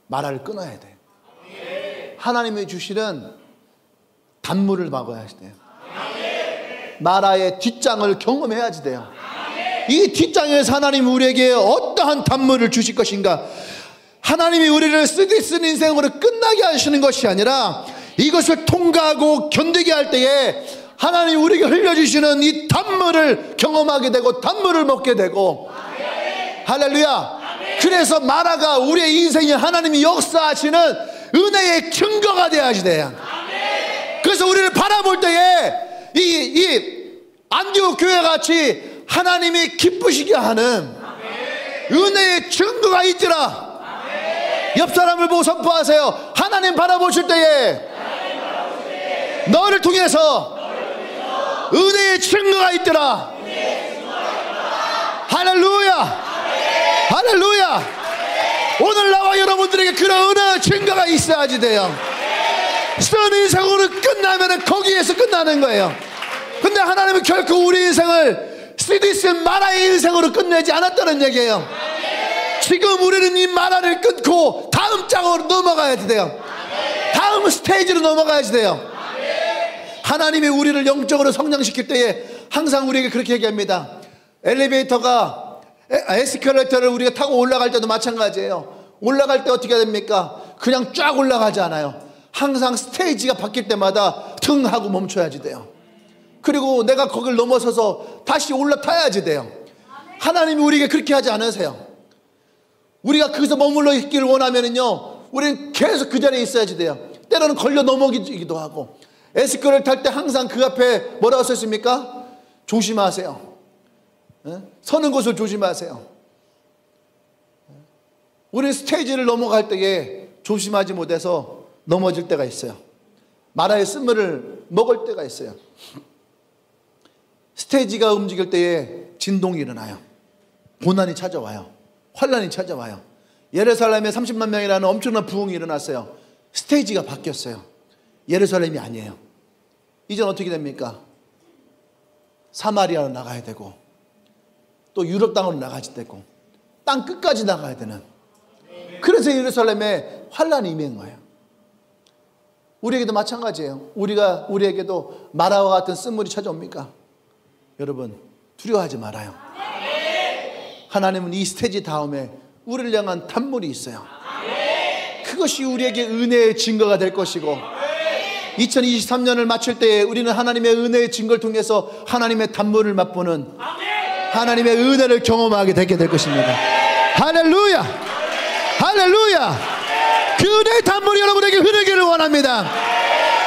마라를 끊어야 돼. 하나님이 주시는 단물을 먹어야지 돼요. 마라의 뒷장을 경험해야지 돼요. 이 뒷장에서 하나님이 우리에게 어떠한 단물을 주실 것인가. 하나님이 우리를 쓰디쓴 인생으로 끝나게 하시는 것이 아니라 이것을 통과하고 견디게 할 때에 하나님이 우리에게 흘려주시는 이 단물을 경험하게 되고 단물을 먹게 되고. 할렐루야. 그래서 마라가 우리의 인생에 하나님이 역사하시는 은혜의 증거가 되어야지 돼요. 그래서 우리를 바라볼 때에 이 안디옥 교회 같이 하나님이 기쁘시게 하는 은혜의 증거가 있더라. 옆 사람을 보고 선포하세요. 하나님 바라보실 때에 너를 통해서 은혜의 증거가 있더라. 할렐루야. 할렐루야. 오늘 나와 여러분들에게 그런 은혜의 증거가 있어야지 돼요. 쓴 인생으로 끝나면 거기에서 끝나는 거예요. 근데 하나님은 결코 우리 인생을 쓰디쓴 마라의 인생으로 끝내지 않았다는 얘기예요. 지금 우리는 이 마라를 끊고 다음 장으로 넘어가야 돼요. 다음 스테이지로 넘어가야지 돼요. 하나님이 우리를 영적으로 성장시킬 때에 항상 우리에게 그렇게 얘기합니다. 엘리베이터가 에스컬레이터를 우리가 타고 올라갈 때도 마찬가지예요. 올라갈 때 어떻게 됩니까? 그냥 쫙 올라가지 않아요. 항상 스테이지가 바뀔 때마다 등 하고 멈춰야지 돼요. 그리고 내가 거길 넘어서서 다시 올라타야지 돼요. 하나님이 우리에게 그렇게 하지 않으세요. 우리가 거기서 머물러 있기를 원하면은요, 우리는 계속 그 자리에 있어야지 돼요. 때로는 걸려 넘어지기도 하고. 에스컬레이터 탈 때 항상 그 앞에 뭐라고 썼습니까? 조심하세요. 서는 곳을 조심하세요. 우리 스테이지를 넘어갈 때에 조심하지 못해서 넘어질 때가 있어요. 마라의 쓴물을 먹을 때가 있어요. 스테이지가 움직일 때에 진동이 일어나요. 고난이 찾아와요. 환란이 찾아와요. 예루살렘에 30만 명이라는 엄청난 부흥이 일어났어요. 스테이지가 바뀌었어요. 예루살렘이 아니에요. 이젠 어떻게 됩니까? 사마리아로 나가야 되고, 또 유럽 땅으로 나가야 되고, 땅 끝까지 나가야 되는. 그래서 예루살렘에 환란이 임한 거예요. 우리에게도 마찬가지예요. 우리에게도 마라와 같은 쓴물이 찾아옵니까? 여러분, 두려워하지 말아요. 하나님은 이 스테이지 다음에 우리를 향한 단물이 있어요. 그것이 우리에게 은혜의 증거가 될 것이고, 2023년을 마칠 때에 우리는 하나님의 은혜의 증거를 통해서 하나님의 단물을 맛보는 하나님의 은혜를 경험하게 되게 될 것입니다. 할렐루야. 할렐루야. 그 은혜의 단물이 여러분에게 흐르기를 원합니다.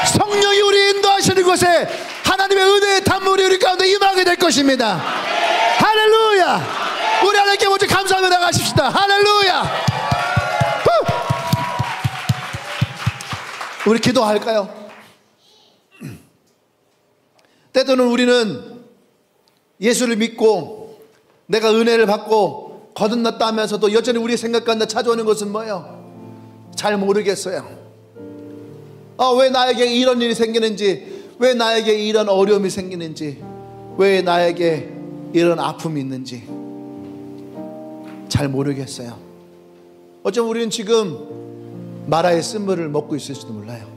성령이 우리 인도하시는 곳에 하나님의 은혜의 단물이 우리 가운데 임하게 될 것입니다. 할렐루야. 우리 하나님께 먼저 감사하며 나가십시다. 할렐루야. 우리 기도할까요? 때로는 우리는 예수를 믿고 내가 은혜를 받고 거듭났다 하면서도 여전히 우리 생각 가운데 찾아오는 것은 뭐예요? 잘 모르겠어요. 왜 나에게 이런 일이 생기는지, 왜 나에게 이런 어려움이 생기는지, 왜 나에게 이런 아픔이 있는지 잘 모르겠어요. 어쩌면 우리는 지금 마라의 쓴물을 먹고 있을지도 몰라요.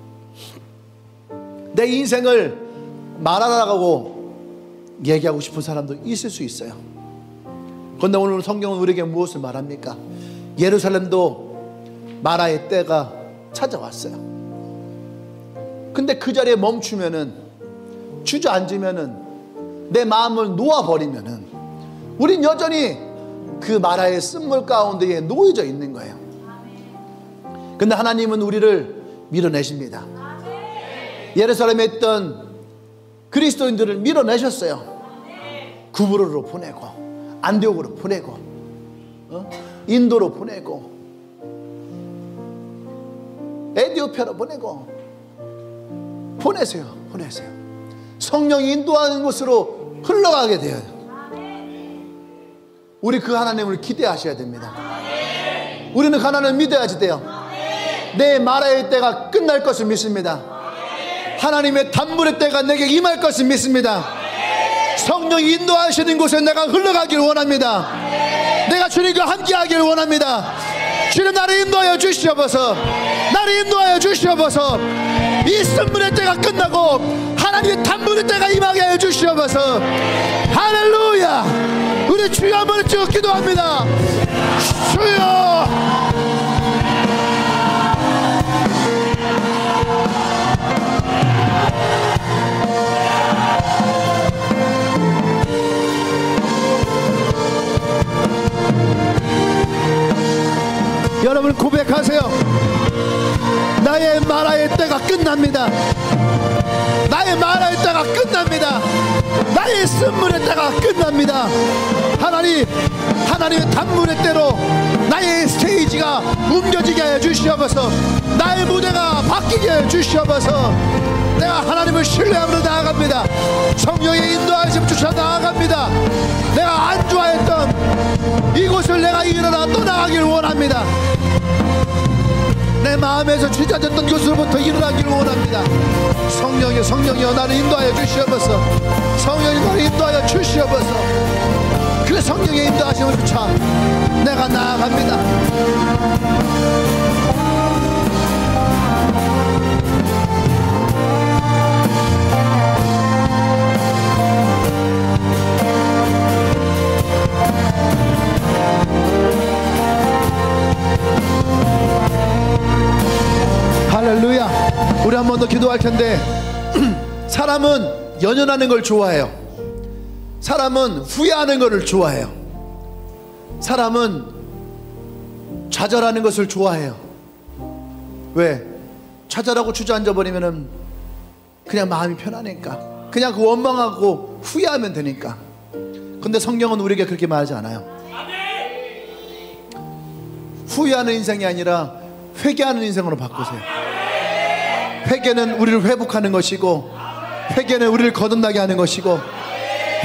내 인생을 말하라고 얘기하고 싶은 사람도 있을 수 있어요. 그런데 오늘 성경은 우리에게 무엇을 말합니까? 예루살렘도 마라의 때가 찾아왔어요. 근데 그 자리에 멈추면은, 주저앉으면은, 내 마음을 놓아버리면은 우린 여전히 그 마라의 쓴물 가운데에 놓여져 있는 거예요. 근데 하나님은 우리를 밀어내십니다. 예루살렘에 있던 그리스도인들을 밀어내셨어요. 구브로로 보내고, 안디옥으로 보내고, 인도로 보내고, 에티오피아로 보내고, 보내세요. 성령이 인도하는 곳으로 흘러가게 돼요. 우리 그 하나님을 기대하셔야 됩니다. 우리는 그 하나님을 믿어야지 돼요. 내 마라의 때가 끝날 것을 믿습니다. 하나님의 단물의 때가 내게 임할 것을 믿습니다. 성령이 인도하시는 곳에 내가 흘러가기를 원합니다. 내가 주님과 함께하기를 원합니다. 주님, 나를 인도하여 주시옵소서. 나를 인도하여 주시옵소서. 이 쓴물의 때가 끝나고 하나님의 단물의 때가 임하게 하여 주시옵소서. 할렐루야. 우리 주여 한번 쭉 기도합니다. 주여. 여러분 고백하세요. 나의 마라의 때가 끝납니다. 나의 마라의 때가 끝납니다. 나의 쓴물의 때가 끝납니다. 하나님의 단물의 때로 나의 스테이지가 옮겨지게 하여 주시옵소서. 나의 무대가 바뀌게 하여 주시옵소서. 내가 하나님을 신뢰함으로 나아갑니다. 성령의 인도하심 주셔 나아갑니다. 내가 안주하였던 이곳을 내가 일어나 떠나가기를 원합니다. 내 마음에서 주저졌던 곳으로부터 일어나기를 원합니다. 성령이여 나를 인도하여 주시옵소서. 성령이 나를 인도하여 주시옵소서. 그 성령의 인도하심을 붙여 내가 나아갑니다. 할렐루야. 우리 한 번 더 기도할 텐데 사람은 연연하는 걸 좋아해요. 사람은 후회하는 것을 좋아해요. 사람은 좌절하는 것을 좋아해요. 왜? 좌절하고 주저앉아버리면 그냥 마음이 편하니까, 그냥 그 원망하고 후회하면 되니까. 근데 성경은 우리에게 그렇게 말하지 않아요. 후회하는 인생이 아니라 회개하는 인생으로 바꾸세요. 회개는 우리를 회복하는 것이고, 회개는 우리를 거듭나게 하는 것이고,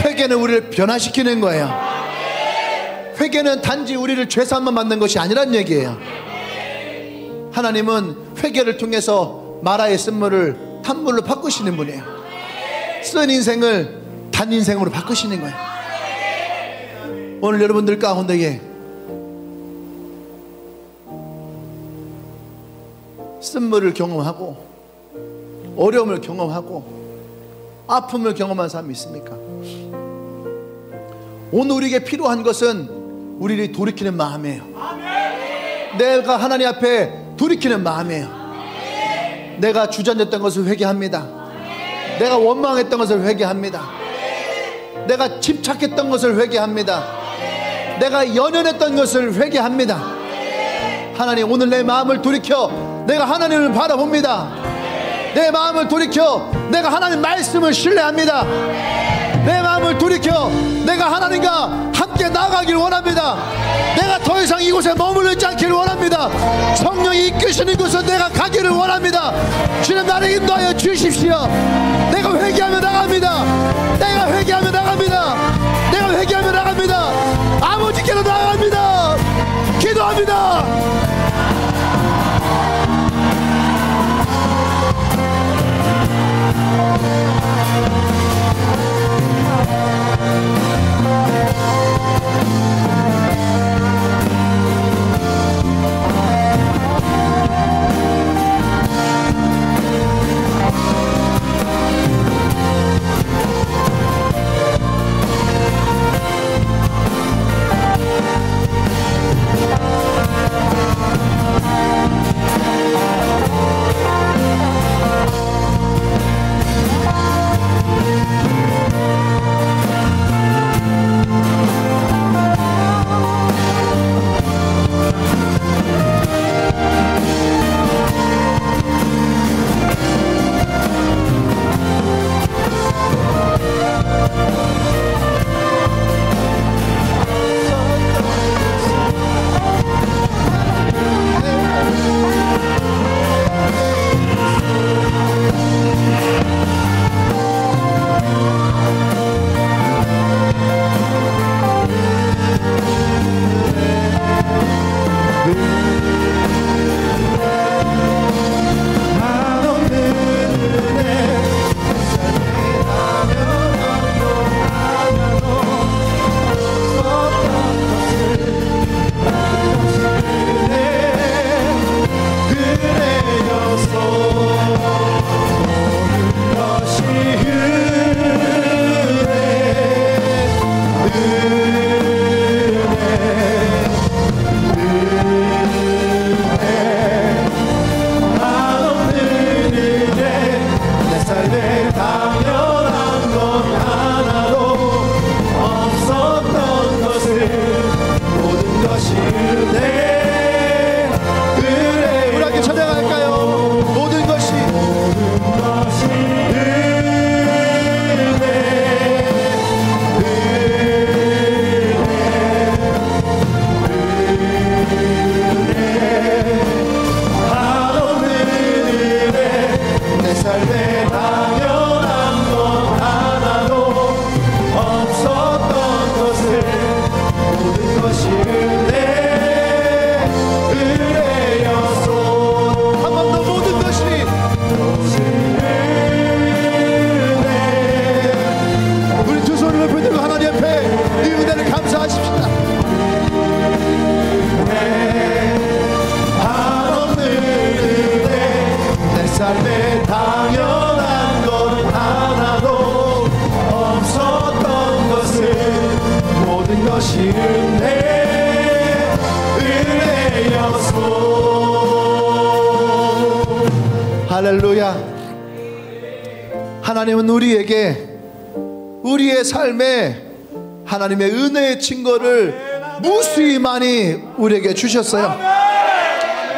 회개는 우리를 변화시키는 거예요. 회개는 단지 우리를 죄사함만 받는 것이 아니란 얘기예요. 하나님은 회개를 통해서 마라의 쓴물을 탄물로 바꾸시는 분이에요. 쓴 인생을 단 인생으로 바꾸시는 거예요. 오늘 여러분들 가운데에 쓴물을 경험하고 어려움을 경험하고 아픔을 경험한 사람이 있습니까? 오늘 우리에게 필요한 것은 우리를 돌이키는 마음이에요. 내가 하나님 앞에 돌이키는 마음이에요. 내가 주저앉았던 것을 회개합니다. 내가 원망했던 것을 회개합니다. 내가 집착했던 것을 회개합니다. 내가 연연했던 것을 회개합니다. 하나님, 오늘 내 마음을 돌이켜 내가 하나님을 바라봅니다. 내 마음을 돌이켜 내가 하나님 말씀을 신뢰합니다. 내 마음을 돌이켜 내가 하나님과 함께 나아가길 원합니다. 내가 더 이상 이곳에 머물러 있지 않기를 원합니다. 성령이 이끄시는 곳으로 내가 가기를 원합니다. 주님, 나를 인도하여 주십시오. 내가 회개하며 나갑니다. 내가 회개하며 나갑니다. 내가 회개하며 나갑니다. 아버지께로 나아갑니다. 기도합니다. 삶에 당연한 것 하나도 없었던 것을 모든 것이 은혜였소. 할렐루야. 하나님은 우리에게 우리의 삶에 하나님의 은혜의 증거를 무수히 많이 우리에게 주셨어요.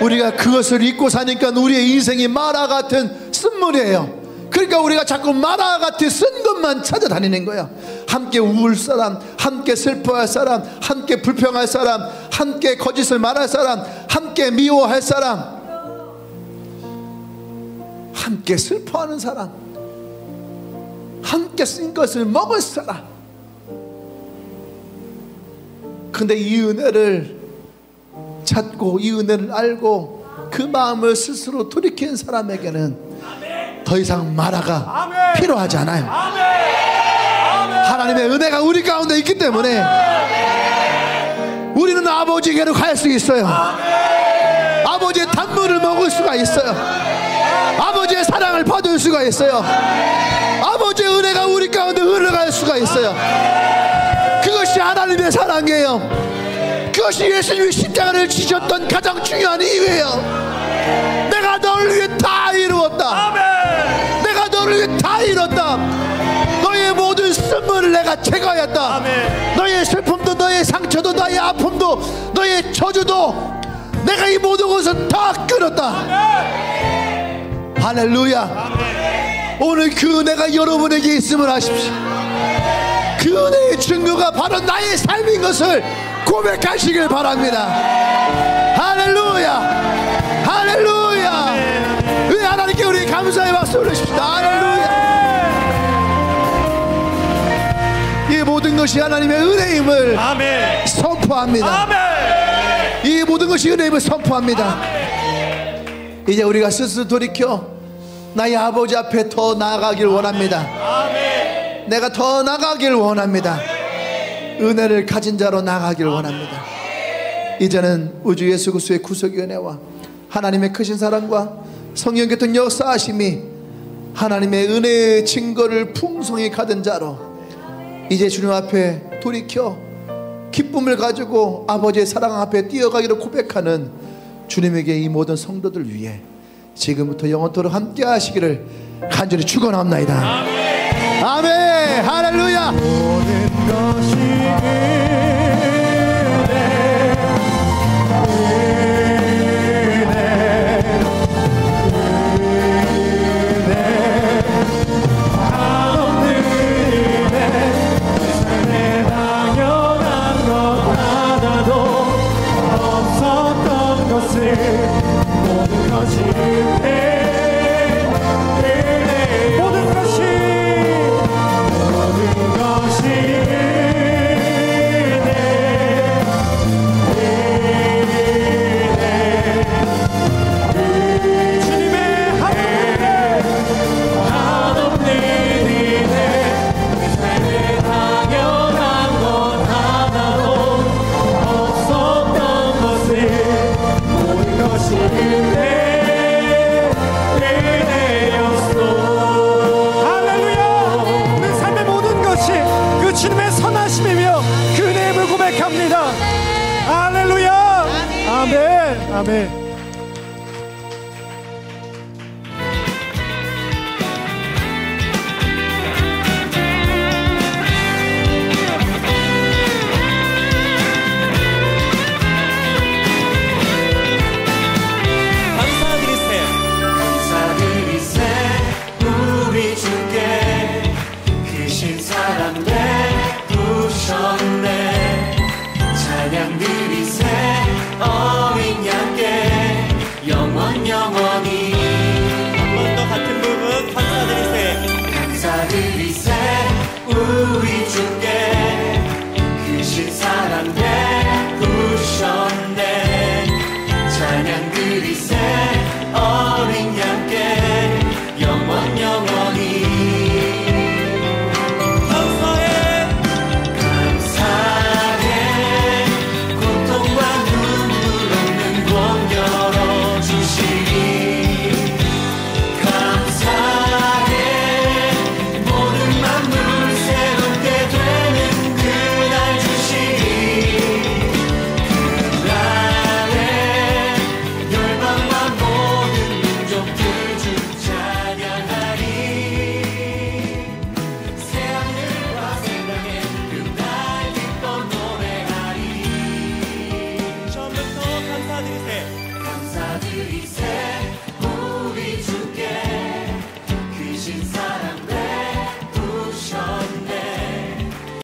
우리가 그것을 잊고 사니까 우리의 인생이 마라 같은 쓴물이에요. 그러니까 우리가 자꾸 마라 같이 쓴 것만 찾아다니는 거야. 함께 우울 사람, 함께 슬퍼할 사람, 함께 불평할 사람, 함께 거짓을 말할 사람, 함께 미워할 사람, 함께 슬퍼하는 사람, 함께 쓴 것을 먹을 사람. 근데 이 은혜를 찾고 이 은혜를 알고 그 마음을 스스로 돌이킨 사람에게는 더 이상 마라가 필요하지 않아요. 하나님의 은혜가 우리 가운데 있기 때문에 우리는 아버지에게로 갈 수 있어요. 아버지의 단물을 먹을 수가 있어요. 아버지의 사랑을 받을 수가 있어요. 아버지의 은혜가 우리 가운데 흘러갈 수가 있어요. 그것이 하나님의 사랑이에요. 그것이 예수님이 십자가를 지셨던 가장 중요한 이유예요. 내가 너를 위해 다 이루었다. 내가 너를 위해 다 이뤘다. 너의 모든 쓴물을 내가 제거하였다. 너의 슬픔도, 너의 상처도, 너의 아픔도, 너의 저주도 내가 이 모든 것을 다 끊었다. 할렐루야. 오늘 그 은혜가 여러분에게 있음을 아십시오. 그 은혜의 증거가 바로 나의 삶인 것을 고백하시길 바랍니다. 할렐루야. 할렐루야. 왜 하나님께 우리 감사의 박수 올리십시다. 할렐루야. 이 모든 것이 하나님의 은혜임을 아멘. 선포합니다. 아멘. 이 모든 것이 은혜임을 선포합니다. 아멘. 이제 우리가 스스로 돌이켜 나의 아버지 앞에 더 나아가길 원합니다. 아멘. 내가 더 나아가길 원합니다. 아멘. 은혜를 가진 자로 나아가길 원합니다. 이제는 우주 예수 그리스도의 구속의 은혜와 하나님의 크신 사랑과 성령 교통 역사하심이 하나님의 은혜의 증거를 풍성히 가진 자로 이제 주님 앞에 돌이켜 기쁨을 가지고 아버지의 사랑 앞에 뛰어가기를 고백하는 주님에게 이 모든 성도들 위해 지금부터 영원토록 함께 하시기를 간절히 축원합나이다. 아멘. 아멘. 할렐루야. 모든 것이 할렐루야. 아멘. 아멘.